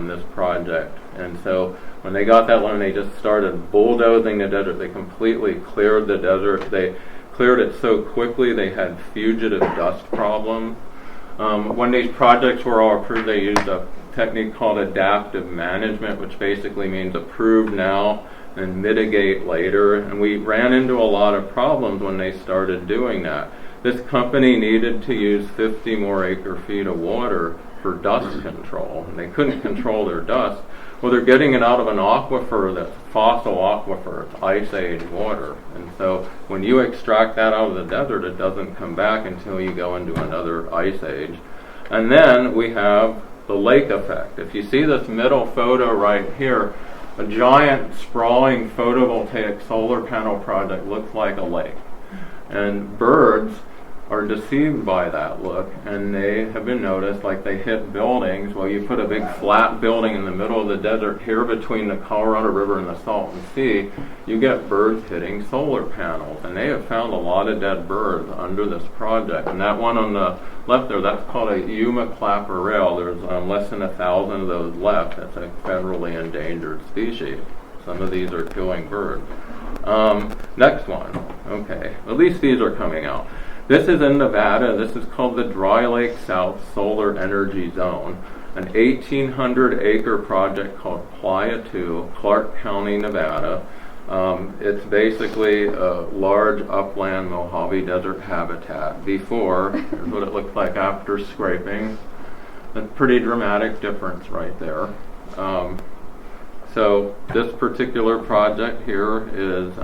this project. And so when they got that loan, they just started bulldozing the desert. They completely cleared the desert. They cleared it so quickly they had fugitive dust problems. When these projects were all approved, they used a technique called adaptive management, which basically means approve now and mitigate later. And we ran into a lot of problems when they started doing that. This company needed to use 50 more acre feet of water for dust control, and they couldn't control their dust. Well, they're getting it out of an aquifer that's fossil aquifer, it's ice age water. And so when you extract that out of the desert, it doesn't come back until you go into another ice age. And then we have the lake effect. If you see this middle photo right here, a giant sprawling photovoltaic solar panel project looks like a lake. And birds are deceived by that look, and they have been noticed, like they hit buildings. Well, you put a big flat building in the middle of the desert here between the Colorado River and the Salton Sea, you get birds hitting solar panels, and they have found a lot of dead birds under this project. And that one on the left there, that's called a Yuma clapper rail. There's less than 1,000 of those left. That's a federally endangered species. Some of these are killing birds. Next one. Okay, at least these are coming out. This is in Nevada. This is called the Dry Lake South Solar Energy Zone, an 1,800 acre project called Playa 2, Clark County, Nevada. It's basically a large upland Mojave Desert habitat. Before, here's what it looks like after scraping. A pretty dramatic difference right there. So this particular project here is,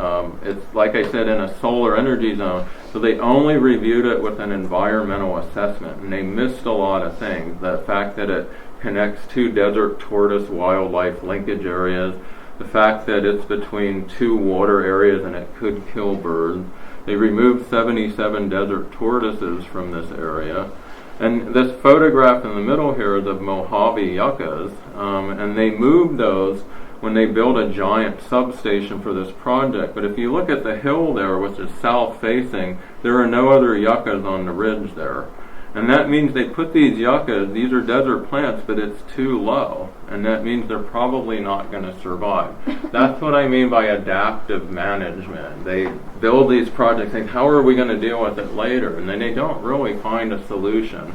it's like I said, in a solar energy zone. So they only reviewed it with an environmental assessment, and they missed a lot of things. The fact that it connects 2 desert tortoise wildlife linkage areas, the fact that it's between 2 water areas and it could kill birds. They removed 77 desert tortoises from this area. And this photograph in the middle here is of Mojave yuccas, and they moved those when they built a giant substation for this project. But if you look at the hill there, which is south-facing, there are no other yuccas on the ridge there. And that means they put these yuccas, these are desert plants, but it's too low. And that means they're probably not going to survive. That's what I mean by adaptive management. They build these projects, think, how are we going to deal with it later? And then they don't really find a solution.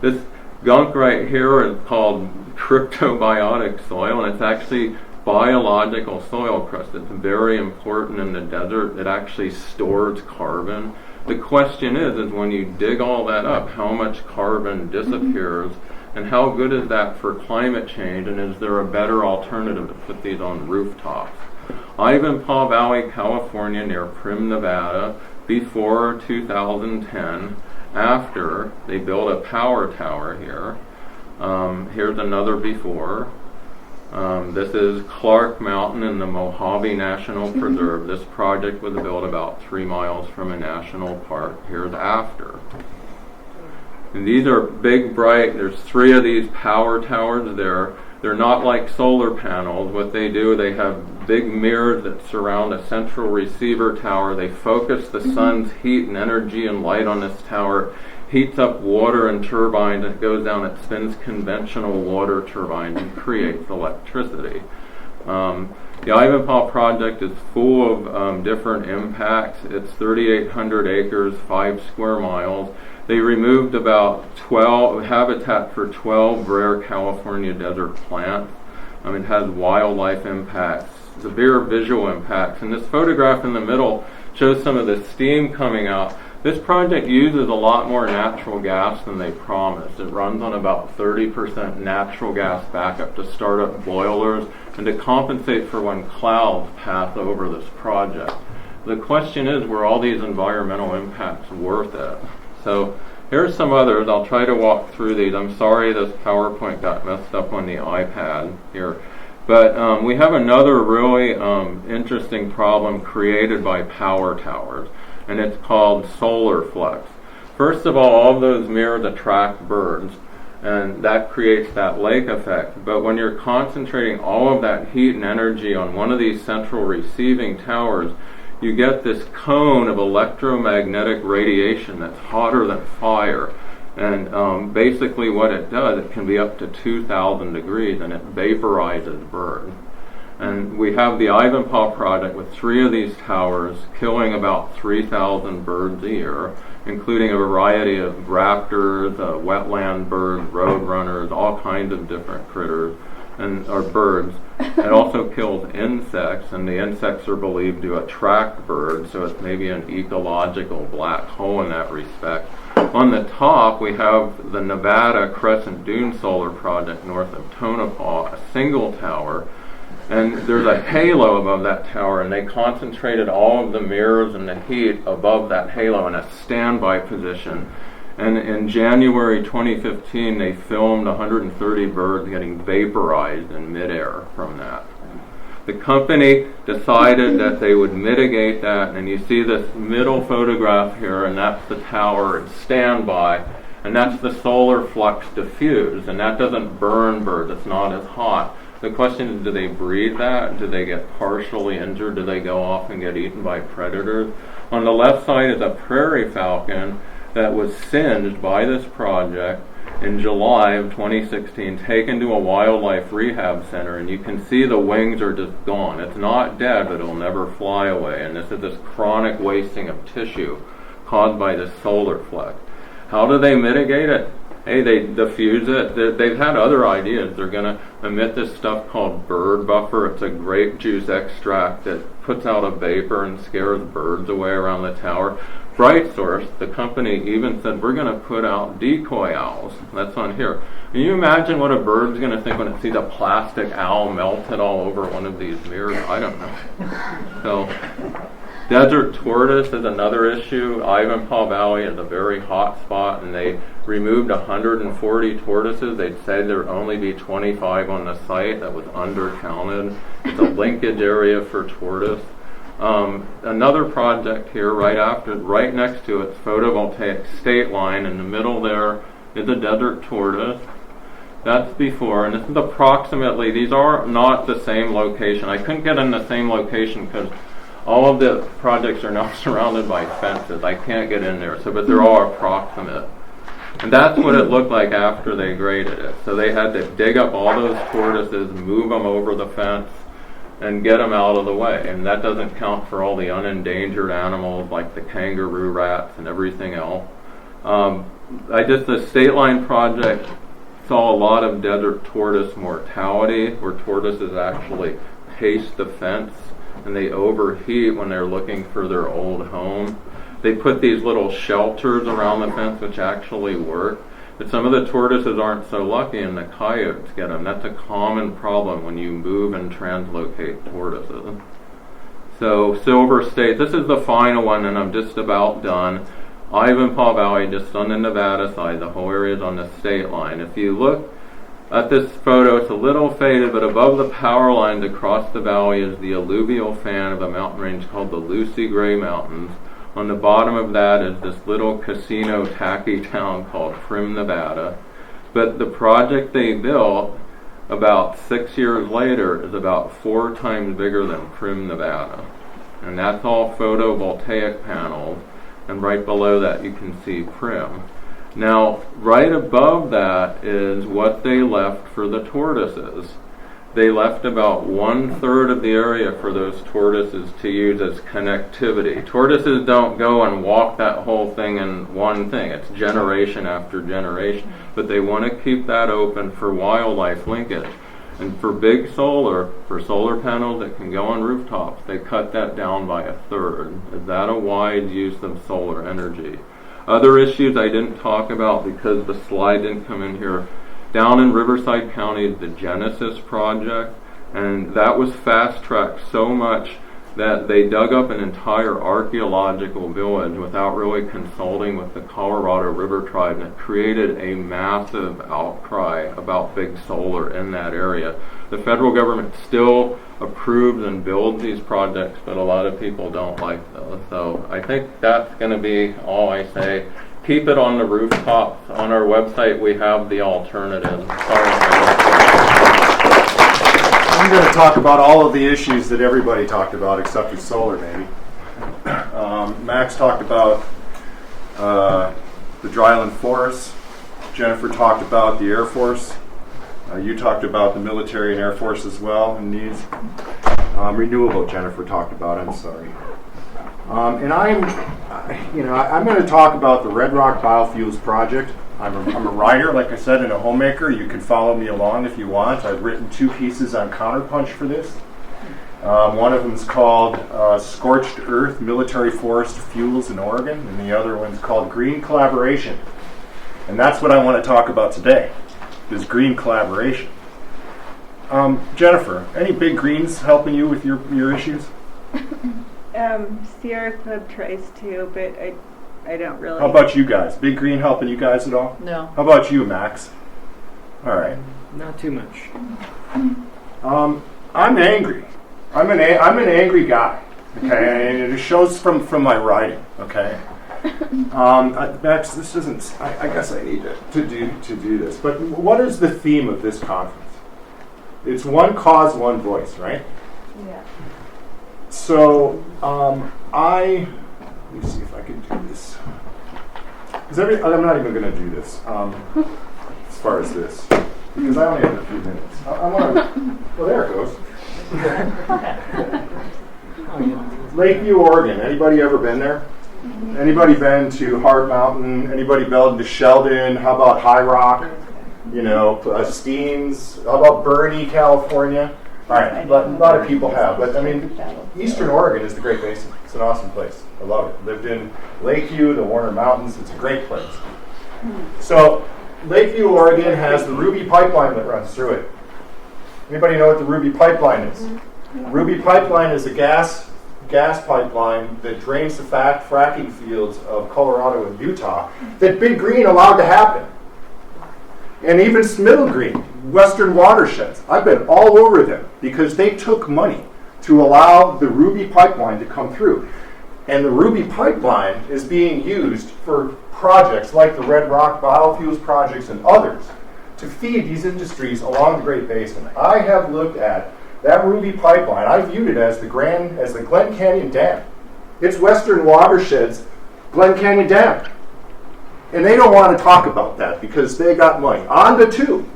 This gunk right here is called cryptobiotic soil, and it's actually biological soil crust. It's very important in the desert. It actually stores carbon. The question is when you dig all that up, how much carbon disappears, and how good is that for climate change, and is there a better alternative to put these on rooftops? Ivanpah Valley, California, near Primm, Nevada, before 2010, after they built a power tower here. Here's another before. This is Clark Mountain in the Mojave National Preserve. This project was built about 3 miles from a national park. Here's after. And these are big, bright, there's 3 of these power towers there. They're not like solar panels. What they do, they have big mirrors that surround a central receiver tower. They focus the sun's heat and energy and light on this tower, heats up water and turbines, it goes down, it spins conventional water turbines and creates electricity. The Ivanpah project is full of different impacts. It's 3,800 acres, 5 square miles. They removed about 12 habitat for 12 rare California desert plants. It has wildlife impacts, severe visual impacts. And this photograph in the middle shows some of the steam coming out. This project uses a lot more natural gas than they promised. It runs on about 30% natural gas backup to start up boilers and to compensate for when clouds pass over this project. The question is, were all these environmental impacts worth it? So here's some others. I'll try to walk through these. I'm sorry this PowerPoint got messed up on the iPad here. But we have another really interesting problem created by power towers, and it's called solar flux. First of all of those mirrors attract birds, and that creates that lake effect. But when you're concentrating all of that heat and energy on one of these central receiving towers, you get this cone of electromagnetic radiation that's hotter than fire. And basically what it does, it can be up to 2,000 degrees, and it vaporizes birds. And we have the Ivanpah project with 3 of these towers killing about 3,000 birds a year, including a variety of raptors, wetland birds, roadrunners, all kinds of different critters, or birds. It also kills insects, and the insects are believed to attract birds, so it's maybe an ecological black hole in that respect. On the top, we have the Nevada Crescent Dune Solar Project north of Tonopah, a single tower, and there's a halo above that tower, and they concentrated all of the mirrors and the heat above that halo in a standby position. And in January 2015, they filmed 130 birds getting vaporized in midair from that. The company decided that they would mitigate that, and you see this middle photograph here, and that's the tower in standby, and that's the solar flux diffused, and that doesn't burn birds, it's not as hot. The question is, do they breed that? Do they get partially injured? Do they go off and get eaten by predators? On the left side is a prairie falcon that was singed by this project in July of 2016, taken to a wildlife rehab center, and you can see the wings are just gone. It's not dead, but it'll never fly away, and this is this chronic wasting of tissue caused by this solar flux. How do they mitigate it? Hey, they diffuse it. They've had other ideas. They're going to emit this stuff called bird buffer. It's a grape juice extract that puts out a vapor and scares birds away around the tower. Bright Source, the company, even said, we're going to put out decoy owls. That's on here. Can you imagine what a bird's going to think when it sees a plastic owl melted all over one of these mirrors? I don't know. So, desert tortoise is another issue. Ivanpah Valley is a very hot spot, and they removed 140 tortoises. They'd said there would only be 25 on the site. That was undercounted. It's a linkage area for tortoise. Another project here right next to it's photovoltaic state line. In the middle there is a desert tortoise. That's before, and this is approximately, these are not the same location. I couldn't get in the same location because all of the projects are now surrounded by fences. I can't get in there, but they're all approximate. And that's what it looked like after they graded it. So they had to dig up all those tortoises, move them over the fence, and get them out of the way. And that doesn't count for all the unendangered animals like the kangaroo rats and everything else. The State Line project saw a lot of desert tortoise mortality, where tortoises actually pace the fence and they overheat when they're looking for their old home. They put these little shelters around the fence which actually work. But some of the tortoises aren't so lucky and the coyotes get them. That's a common problem when you move and translocate tortoises. So Silver State, this is the final one and I'm just about done. Ivanpah Valley, just on the Nevada side, the whole area is on the state line. If you look at this photo, it's a little faded, but above the power lines across the valley is the alluvial fan of a mountain range called the Lucy Gray Mountains. On the bottom of that is this little casino tacky town called Primm, Nevada. But the project they built about 6 years later is about 4 times bigger than Primm, Nevada. And that's all photovoltaic panels. And right below that you can see Primm. Now, right above that is what they left for the tortoises. They left about 1/3 of the area for those tortoises to use as connectivity. Tortoises don't go and walk that whole thing in one thing. It's generation after generation. But they want to keep that open for wildlife linkage. And for big solar, for solar panels that can go on rooftops, they cut that down by 1/3. Is that a wide use of solar energy? Other issues I didn't talk about because the slide didn't come in here. Down in Riverside County is the Genesis project, and that was fast-tracked so much that they dug up an entire archaeological village without really consulting with the Colorado River tribe, and it created a massive outcry about big solar in that area. The federal government still approves and builds these projects, but a lot of people don't like those. So I think that's going to be all I say. Keep it on the rooftops. On our website, we have the alternative. I'm going to talk about all of the issues that everybody talked about, except for solar, maybe. Max talked about the dryland forests. Jennifer talked about the Air Force. You talked about the military and Air Force as well, and needs. Renewable, Jennifer talked about. I'm sorry. And I'm going to talk about the Red Rock Biofuels project. I'm a writer, like I said, and a homemaker. You can follow me along if you want. I've written 2 pieces on Counterpunch for this. One of them is called Scorched Earth, Military Forest Fuels in Oregon, and the other one's called Green Collaboration. And that's what I want to talk about today, is green collaboration. Jennifer, any big greens helping you with your issues? Sierra Club tries to, but I don't really. How about you guys? Big green helping you guys at all? No. How about you, Max? All right. Not too much. I'm angry. I'm an angry guy. Okay, and it shows from my writing. Okay. Max, this isn't. I guess I need to do this. But what is the theme of this conference? It's one cause, one voice, right? Yeah. So let me see if I can do this. I'm not even going to do this as far as this, because I only have a few minutes. I want to. Well, there it goes. Lakeview, Oregon. Anybody ever been there? Anybody been to Hard Mountain? Anybody been to Sheldon? How about High Rock? Steens. How about Bernie, California? All right, a lot of people have, but I mean, Eastern Oregon is the Great Basin. It's an awesome place. I love it. Lived in Lakeview, the Warner Mountains. It's a great place. So, Lakeview, Oregon has the Ruby Pipeline that runs through it. Anybody know what the Ruby Pipeline is? Ruby Pipeline is a gas pipeline that drains the fracking fields of Colorado and Utah that Big Green allowed to happen. And even Middle Green, Western Watersheds. I've been all over them because they took money to allow the Ruby Pipeline to come through. And the Ruby Pipeline is being used for projects like the Red Rock Biofuels projects and others to feed these industries along the Great Basin. I have looked at that Ruby Pipeline. I viewed it as the Glen Canyon Dam. It's Western Watershed's Glen Canyon Dam. And they don't want to talk about that because they got money. Onda too.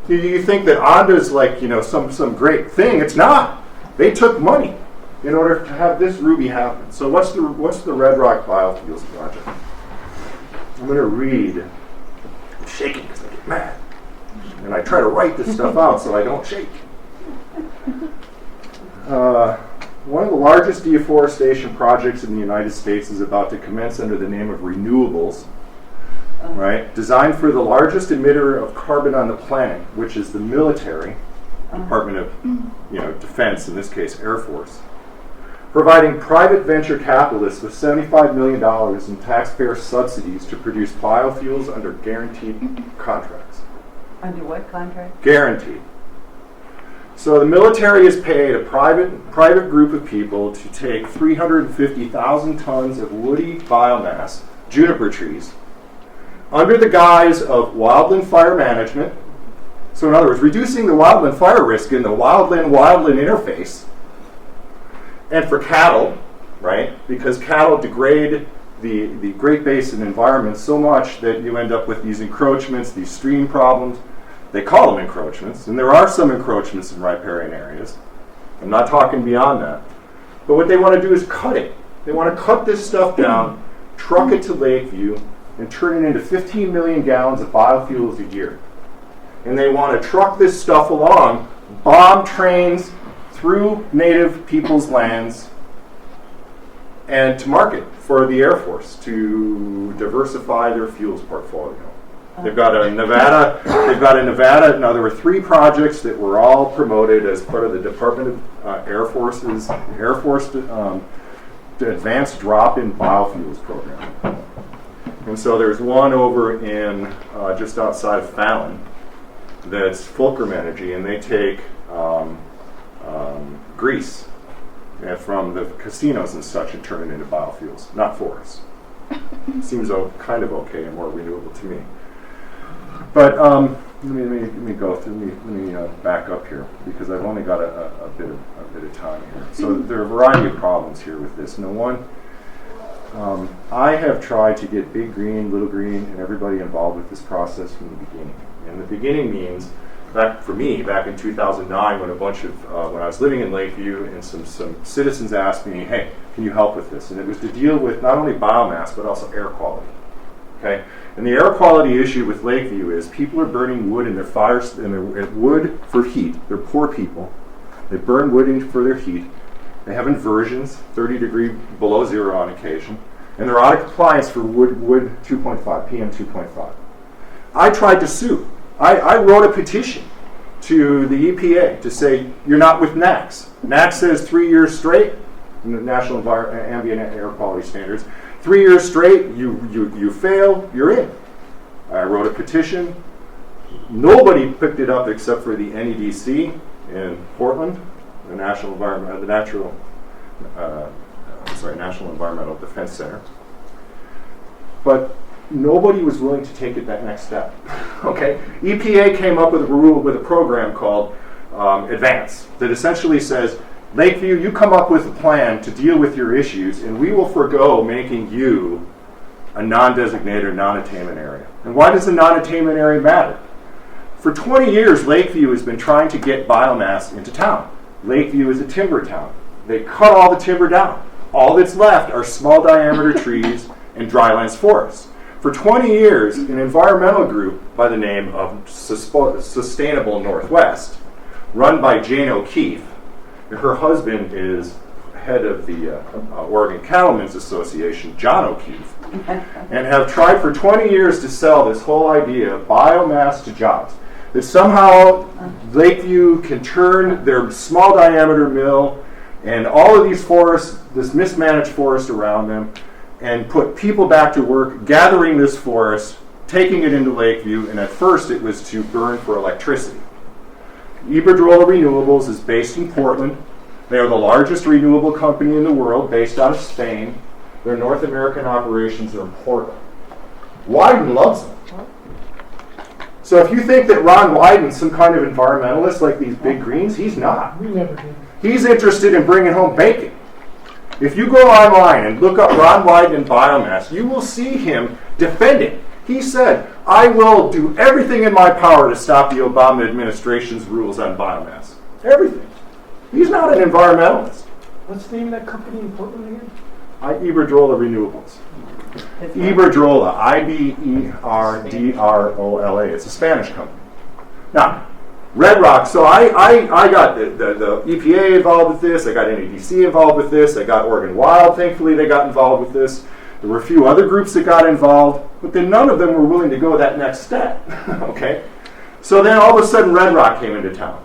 You think that Onda is like, some great thing. It's not. They took money in order to have this Ruby happen. So what's the Red Rock Biofuels project? I'm going to read. I'm shaking because I get mad. and I try to write this stuff out so I don't shake. One of the largest deforestation projects in the United States is about to commence under the name of renewables, right? Designed for the largest emitter of carbon on the planet, which is the military, Department of Defense, in this case Air Force, providing private venture capitalists with $75 million in taxpayer subsidies to produce biofuels under guaranteed contracts. Under what contract? Guaranteed. So the military has paid a private group of people to take 350,000 tons of woody biomass, juniper trees, under the guise of wildland fire management. So in other words, reducing the wildland fire risk in the wildland-wildland interface. And for cattle, right? Because cattle degrade the Great Basin environment so much that you end up with these encroachments, these stream problems. They call them encroachments, and there are some encroachments in riparian areas. I'm not talking beyond that. But what they want to do is cut it. They want to cut this stuff down, truck it to Lakeview, and turn it into 15 million gallons of biofuels a year. And they want to truck this stuff along, bomb trains through native people's lands, and to market for the Air Force to diversify their fuels portfolio. They've got a Nevada. Now there were 3 projects that were all promoted as part of the Department of Air Force Advanced Drop-in Biofuels Program. And so there's one over in just outside of Fallon that's Fulcrum Energy, and they take grease from the casinos and such and turn it into biofuels, not forests. Seems kind of okay and more renewable to me. But let me go through. Let me back up here because I've only got a bit of time here. So there are a variety of problems here with this. Number one, I have tried to get Big Green, Little Green, and everybody involved with this process from the beginning. And the beginning means back in 2009 when when I was living in Lakeview and some citizens asked me, hey, can you help with this? And it was to deal with not only biomass but also air quality. Okay, and the air quality issue with Lakeview is people are burning wood in their fires, wood for heat. They're poor people. They burn wood for their heat. They have inversions, 30 degree below zero on occasion, and they're out of compliance for wood 2.5, PM 2.5. I tried to sue. I wrote a petition to the EPA to say you're not with NAAQS. NAAQS says 3 years straight, National Ambient Air Quality Standards. 3 years straight, you fail, you're in. I wrote a petition. Nobody picked it up except for the NEDC in Portland, the National Environmental Defense Center. But nobody was willing to take it that next step. Okay, EPA came up with a program called Advance that essentially says, Lakeview, you come up with a plan to deal with your issues, and we will forego making you a non-designated, non-attainment area. And why does the non-attainment area matter? For 20 years, Lakeview has been trying to get biomass into town. Lakeview is a timber town. They cut all the timber down. All that's left are small diameter trees and drylands forests. For 20 years, an environmental group by the name of Sustainable Northwest, run by Jane O'Keefe, her husband is head of the Oregon Cattlemen's Association, John O'Keefe, and have tried for 20 years to sell this whole idea of biomass to jobs. That somehow Lakeview can turn their small diameter mill and all of these forests, this mismanaged forest around them, and put people back to work gathering this forest, taking it into Lakeview, and at first it was to burn for electricity. Iberdrola Renewables is based in Portland. They are the largest renewable company in the world, based out of Spain. Their North American operations are in Portland. Wyden loves them. So if you think that Ron Wyden's some kind of environmentalist like these big greens, he's not. We never did. He's interested in bringing home bacon. If you go online and look up Ron Wyden and biomass, you will see him defending. He said, I will do everything in my power to stop the Obama administration's rules on biomass. Everything. He's not an environmentalist. What's the name of that company in Portland again? Iberdrola Renewables. Iberdrola, Iberdrola. It's a Spanish company. Now, Red Rock, so I got the EPA involved with this, I got NEDC involved with this, I got Oregon Wild, thankfully they got involved with this. There were a few other groups that got involved, but then none of them were willing to go that next step, okay? So then all of a sudden Red Rock came into town.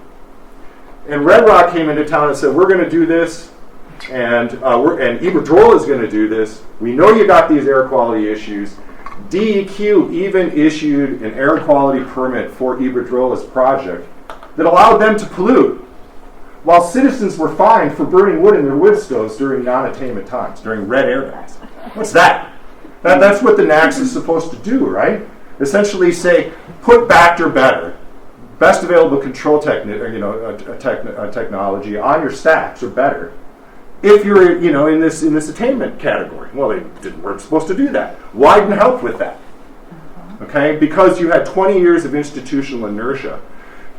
And Red Rock came into town and said, we're going to do this, and Iberdrola is going to do this. We know you got these air quality issues. DEQ even issued an air quality permit for Iberdrola's project that allowed them to pollute, while citizens were fined for burning wood in their wood stoves during non-attainment times, during red air days. What's that? That's what the NAAQS is supposed to do, right? Essentially say, put back or better, best available control technology on your stacks or better, if you're in this attainment category. Well, they weren't supposed to do that. Wyden helped with that, okay? Because you had 20 years of institutional inertia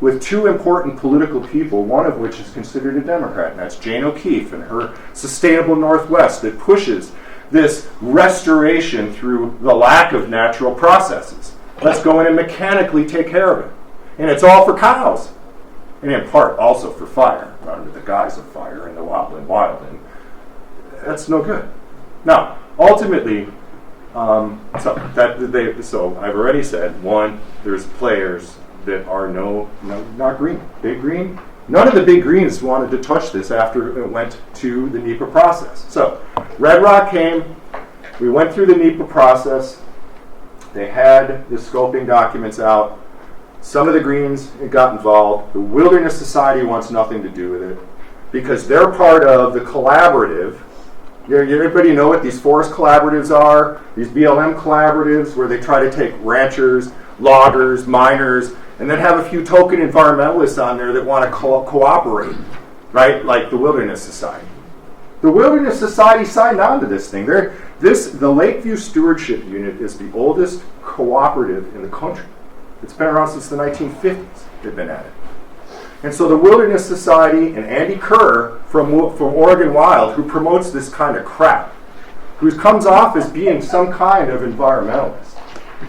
with two important political people, one of which is considered a Democrat, and that's Jane O'Keefe and her Sustainable Northwest that pushes this restoration through the lack of natural processes. Let's go in and mechanically take care of it. And it's all for cows. And in part also for fire, under the guise of fire in the wildland. That's no good. Now, ultimately, so I've already said, one, there's players that are not green. Big green. None of the big greens wanted to touch this after it went to the NEPA process. So, Red Rock came, we went through the NEPA process, they had the scoping documents out, some of the greens got involved, the Wilderness Society wants nothing to do with it, because they're part of the collaborative. Everybody know what these forest collaboratives are? These BLM collaboratives where they try to take ranchers, loggers, miners, and then have a few token environmentalists on there that want to cooperate, right? Like the Wilderness Society. The Wilderness Society signed on to this thing. The Lakeview Stewardship Unit is the oldest cooperative in the country. It's been around since the 1950s. They've been at it. And so the Wilderness Society and Andy Kerr from Oregon Wild, who promotes this kind of crap, who comes off as being some kind of environmentalist,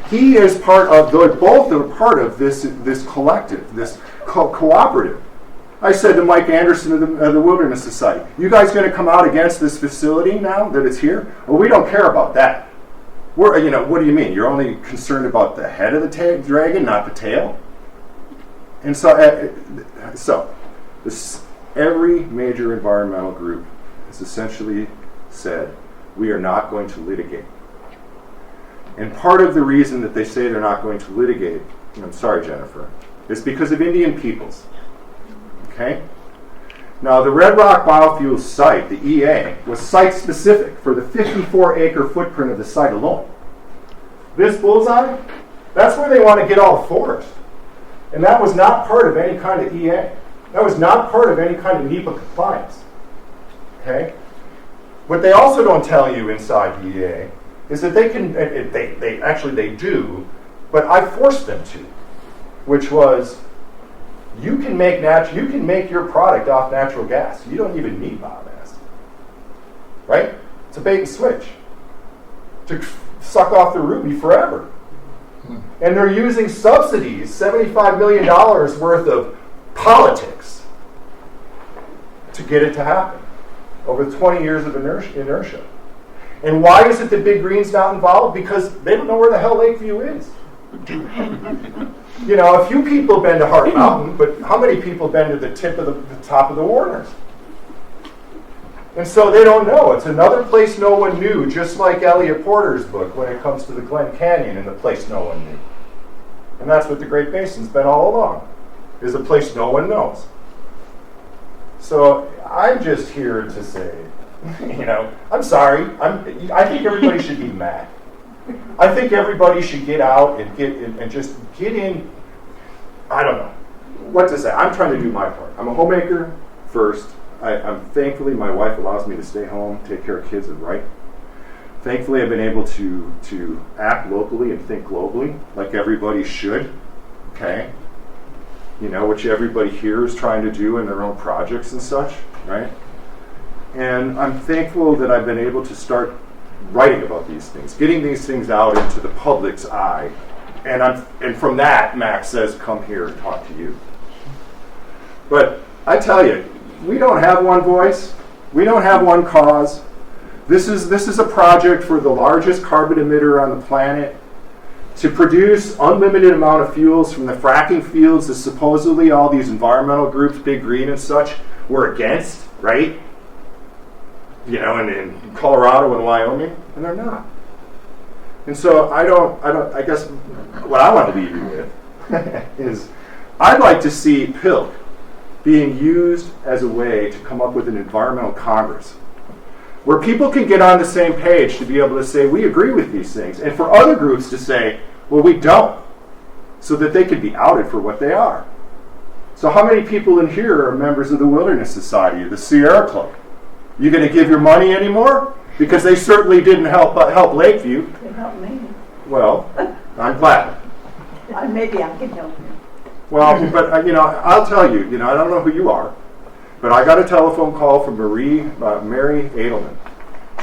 he is part of, both are part of this collective, this cooperative. I said to Mike Anderson of the Wilderness Society, you guys going to come out against this facility now that it's here? Well, we don't care about that. What do you mean? You're only concerned about the head of the dragon, not the tail? And so every major environmental group has essentially said, we are not going to litigate. And part of the reason that they say they're not going to litigate, and I'm sorry, Jennifer, is because of Indian peoples. Okay? Now, the Red Rock Biofuels site, the EA, was site-specific for the 54-acre footprint of the site alone. This bullseye, that's where they want to get all the forest. And that was not part of any kind of EA. That was not part of any kind of NEPA compliance. Okay? What they also don't tell you inside the EA is that they can, they do, but I forced them to, which was, you can make your product off natural gas. You don't even need biomass, right? It's a bait and switch to suck off the ruby forever. And they're using subsidies, $75 million worth of politics, to get it to happen over 20 years of inertia. And why is it that Big Green's not involved? Because they don't know where the hell Lakeview is. A few people have been to Heart Mountain, but how many people have been to the top of the Warners? And so they don't know. It's another place no one knew, just like Elliot Porter's book when it comes to the Glen Canyon and the place no one knew. And that's what the Great Basin's been all along, is a place no one knows. So I'm just here to say, I'm sorry. I think everybody should be mad. I think everybody should get out and just get in. I don't know what to say. I'm trying to do my part. I'm a homemaker first. I'm thankfully my wife allows me to stay home, take care of kids, and write. Thankfully, I've been able to act locally and think globally, like everybody should. Okay, which everybody here is trying to do in their own projects and such, right? And I'm thankful that I've been able to start writing about these things, getting these things out into the public's eye, And from that, Max says, come here and talk to you. But I tell you, we don't have one voice. We don't have one cause. This is a project for the largest carbon emitter on the planet to produce unlimited amount of fuels from the fracking fields that supposedly all these environmental groups, Big Green and such, were against, right? You know, in Colorado and Wyoming, and they're not. And so I guess what I want to leave you with is I'd like to see PILC being used as a way to come up with an environmental Congress where people can get on the same page to be able to say, we agree with these things, and for other groups to say, well, we don't, so that they can be outed for what they are. So how many people in here are members of the Wilderness Society or the Sierra Club? You going to give your money anymore? Because they certainly didn't help Lakeview. They helped me. Well, I'm glad. Maybe I can help you. Well, but I'll tell you, I don't know who you are, but I got a telephone call from Mary Edelman.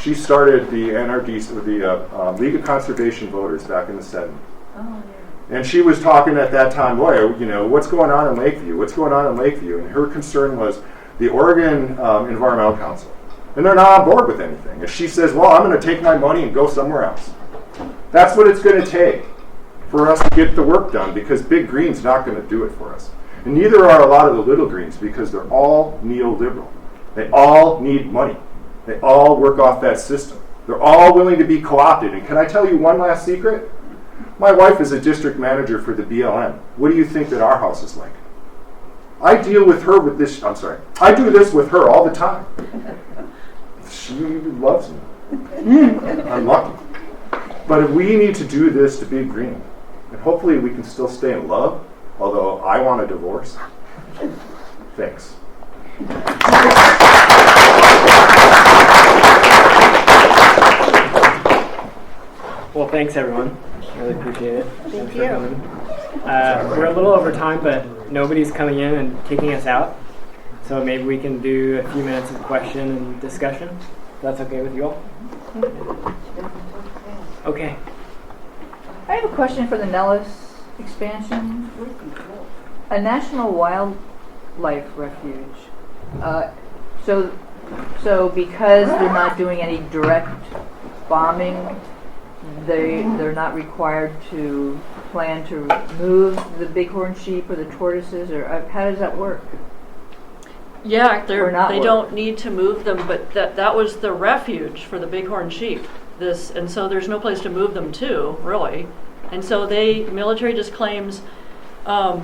She started the NRD, the League of Conservation Voters back in the 70s. Oh, yeah. And she was talking at that time, boy, what's going on in Lakeview? What's going on in Lakeview? And her concern was the Oregon Environmental Council. And they're not on board with anything. And she says, well, I'm going to take my money and go somewhere else. That's what it's going to take for us to get the work done, because Big Green's not going to do it for us. And neither are a lot of the little greens, because they're all neoliberal. They all need money. They all work off that system. They're all willing to be co-opted. And can I tell you one last secret? My wife is a district manager for the BLM. What do you think that our house is like? I deal with her with this, I do this with her all the time. She loves me. I'm lucky. But we need to do this to Big Green. And hopefully we can still stay in love, although I want a divorce. Thanks. Well, thanks everyone. Really appreciate it. Thank Thanks you. for coming. We're a little over time, but nobody's coming in and kicking us out. So maybe we can do a few minutes of question and discussion. If that's okay with you all? Okay. I have a question for the Nellis expansion. A national wildlife refuge. So because they're not doing any direct bombing, they're not required to plan to move the bighorn sheep or the tortoises, or how does that work? Yeah, Or not they work. don't need to move them, but that was the refuge for the bighorn sheep. And so there's no place to move them to, really. And so military just claims I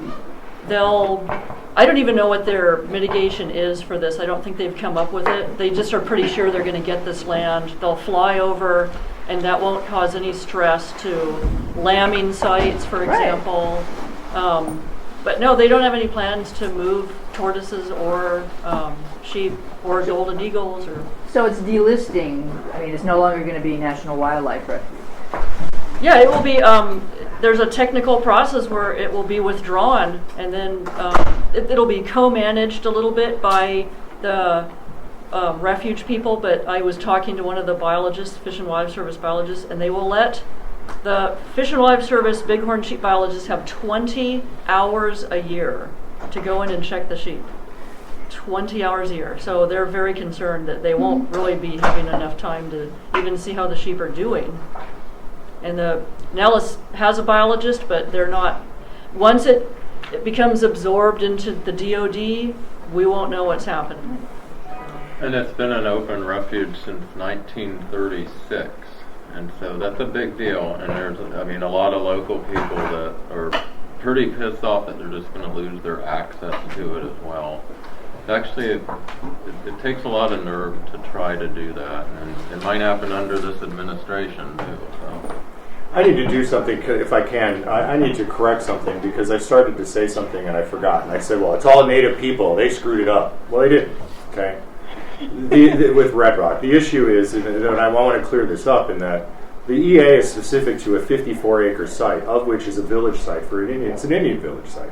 don't even know what their mitigation is for this. I don't think they've come up with it. They just are pretty sure they're going to get this land. They'll fly over, and that won't cause any stress to lambing sites, for example. But no, they don't have any plans to move tortoises or sheep or golden eagles. So it's delisting. I mean, it's no longer going to be National Wildlife Refuge. Yeah, it will be. There's a technical process where it will be withdrawn, and then it'll be co-managed a little bit by the refuge people. But I was talking to one of the biologists, Fish and Wildlife Service biologists, and they will let the Fish and Wildlife Service bighorn sheep biologists have 20 hours a year to go in and check the sheep. 20 hours a year. So they're very concerned that they won't really be having enough time to even see how the sheep are doing. And the Nellis has a biologist, but they're not. Once it becomes absorbed into the DOD, we won't know what's happening. And it's been an open refuge since 1936. And so that's a big deal. And there's, a lot of local people that are pretty pissed off that they're just going to lose their access to it as well. Actually, it takes a lot of nerve to try to do that. And it might happen under this administration, too. So. I need to do something, if I can. I need to correct something, because I started to say something and I forgot. And I said, well, it's all Native people. They screwed it up. Well, they didn't. Okay. With Red Rock. The issue is, and I want to clear this up, in that the EA is specific to a 54-acre site, of which is a village site for an Indian. It's an Indian village site.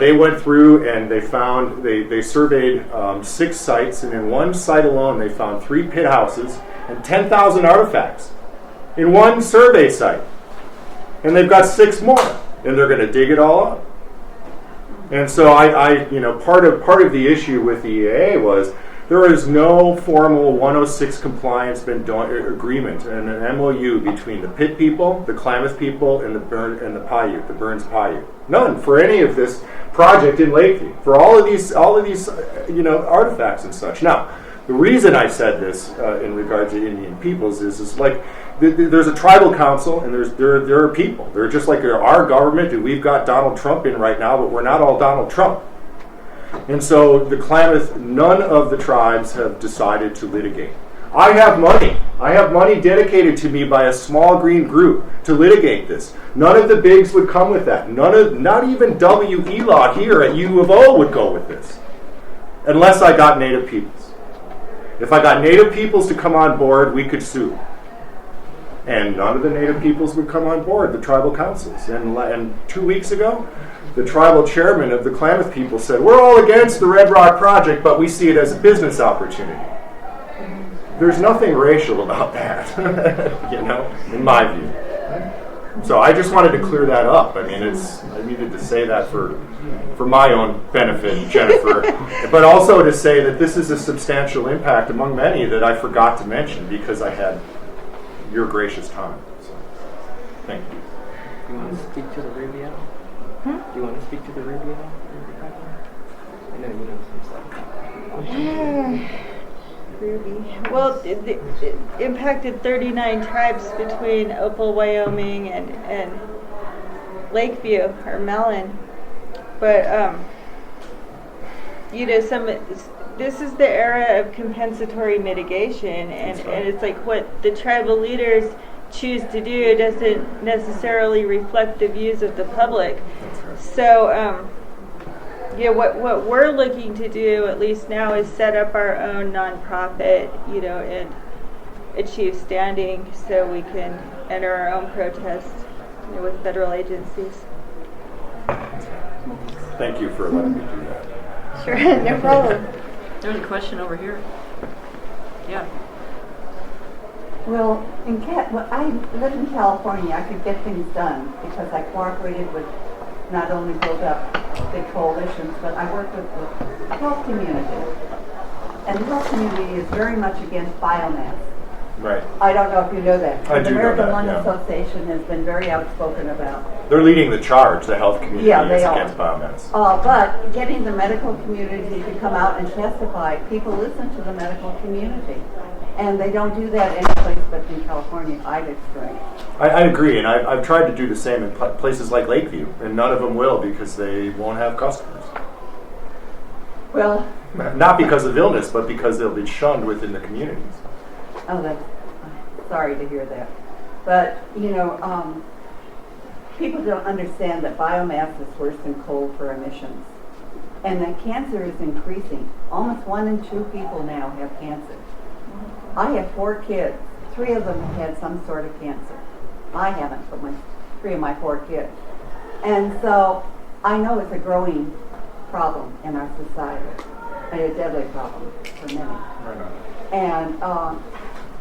They went through and they found, they surveyed 6 sites, and in one site alone they found 3 pit houses and 10,000 artifacts in one survey site. And they've got 6 more, and they're going to dig it all up. And so part of the issue with the EAA was there is no formal 106 compliance agreement and an MOU between the Pit people, the Klamath people, and the Paiute, the Burns Paiute. None for any of this project in Lakeview for all of these artifacts and such. Now, the reason I said this in regard to Indian peoples is like there's a tribal council and there are people. They're just like our government, and we've got Donald Trump in right now, but we're not all Donald Trump. And so the Klamath, none of the tribes have decided to litigate. I have money. I have money dedicated to me by a small green group to litigate this. None of the bigs would come with that. Not even W.E. Law here at U of O would go with this, unless I got Native peoples. If I got Native peoples to come on board, we could sue. And none of the Native peoples would come on board, the tribal councils. And 2 weeks ago, the tribal chairman of the Klamath people said, we're all against the Red Rock project, but we see it as a business opportunity. There's nothing racial about that, in my view. So I just wanted to clear that up. I mean, I needed to say that for my own benefit, Jennifer, but also to say that this is a substantial impact among many that I forgot to mention because I had your gracious time. So, thank you. Do you want to speak to the Rubio? Do you want to speak to the Rubio? I know you know some stuff. Ruby. Well, it impacted 39 tribes between Opal, Wyoming, and Lakeview or Mellon. But this is the era of compensatory mitigation, and it's like what the tribal leaders choose to do doesn't necessarily reflect the views of the public. So, what we're looking to do, at least now, is set up our own nonprofit, and achieve standing so we can enter our own protest with federal agencies. Thank you for letting me do that. Sure, no problem. There's a question over here. Yeah. Well, I live in California. I could get things done because I cooperated with not only build up big coalitions, but I work with the health community. And the health community is very much against biomass. Right. I don't know if you know that. I The do know American that, Lung yeah. Association has been very outspoken about. They're leading the charge, the health community Yeah, is they are. against biomass. But getting the medical community to come out and testify, people listen to the medical community. And they don't do that anyplace but in California, I've experienced. I agree, and I've tried to do the same in places like Lakeview, and none of them will because they won't have customers. Well, Not because of illness, but because they'll be shunned within the communities. I'm sorry to hear that. But, people don't understand that biomass is worse than coal for emissions. And that cancer is increasing. Almost 1 in 2 people now have cancer. I have 4 kids. 3 of them have had some sort of cancer. I haven't, but 3 of my 4 kids. And so I know it's a growing problem in our society, and a deadly problem for many. Right on. And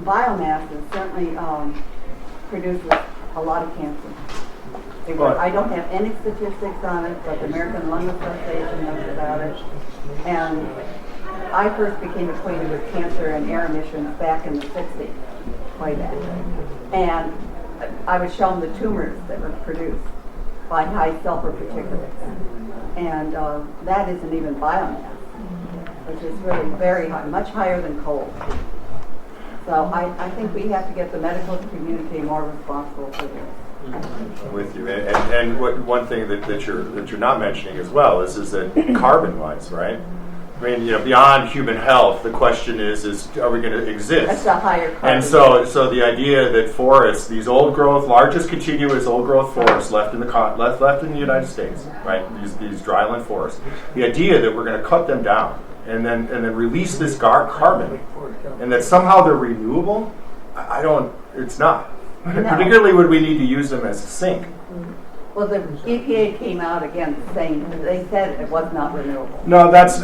biomass is certainly produces a lot of cancer. I don't have any statistics on it, but the American Lung Association knows about it. And I first became acquainted with cancer and air emissions back in the 60s, way back. And I would show them the tumors that were produced by high sulfur particulates. And that isn't even biomass, which is really very high, much higher than coal. So I think we have to get the medical community more responsible for this. I'm with you, and one thing that you're not mentioning as well is that carbon-wise, right? I mean, beyond human health, the question is are we going to exist? That's a higher carbon. And so the idea that forests, these largest contiguous old-growth forests left in the United States, right? These dryland forests. The idea that we're going to cut them down and then release this carbon, and that somehow they're renewable, it's not. No. Particularly when we need to use them as a sink. Well, the EPA came out again saying they said it was not renewable. No, that's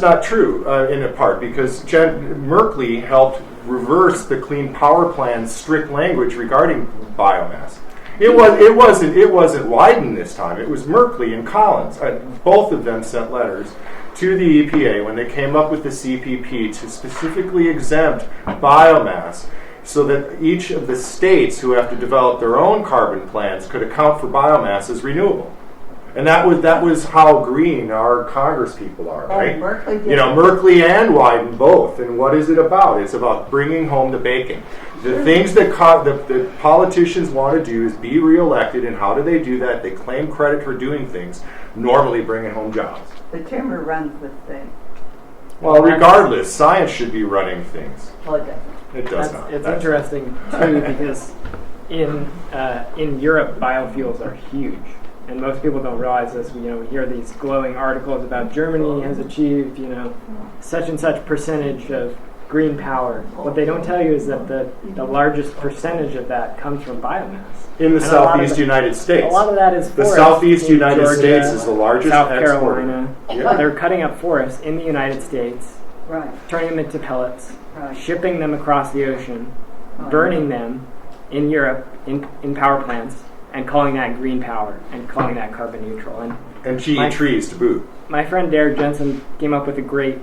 not true in a part because Jen Merkley helped reverse the Clean Power Plan's strict language regarding biomass. It wasn't Wyden this time. It was Merkley and Collins. Both of them sent letters to the EPA when they came up with the CPP to specifically exempt biomass, so that each of the states who have to develop their own carbon plans could account for biomass as renewable. And that was how green our Congress people are, right? Merkley did Merkley and Wyden both. And what is it about? It's about bringing home the bacon. The things that the politicians want to do is be reelected, and how do they do that? They claim credit for doing things, normally bringing home jobs. The timber runs this thing. Well, regardless, science should be running things. Well, it doesn't. It does not. It's interesting too because in Europe biofuels are huge, and most people don't realize this. We hear these glowing articles about Germany has achieved such and such percentage of green power. What they don't tell you is that the largest percentage of that comes from biomass. In the southeast United States. A lot of that is The forest. southeast in United Georgia, States is the largest South exporter. Carolina. Yeah. They're cutting up forests in the United States, Right. turning them into pellets, Right. shipping them across the ocean, burning them in Europe in power plants, and calling that green power and calling that carbon neutral. And GE trees to boot. My friend Derek Jensen came up with a great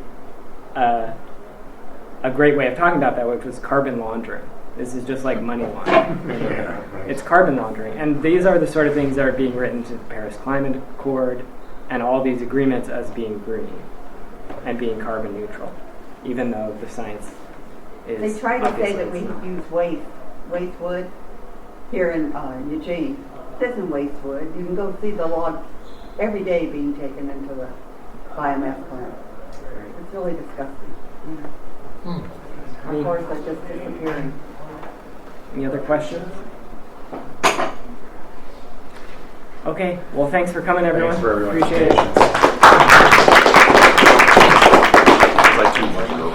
way of talking about that, which was carbon laundering. This is just like money laundering. Yeah, right. It's carbon laundering. And these are the sort of things that are being written to the Paris Climate Accord and all these agreements as being green and being carbon neutral, even though the science is They try to say obviously that we it's not. use waste wood here in Eugene. This isn't waste wood. You can go see the log every day being taken into the biomass plant. It's really disgusting. Our forests are just disappearing. Any other questions? Okay, well, thanks for coming, everyone. Thanks for everyone's Appreciate it. patience. I'd like to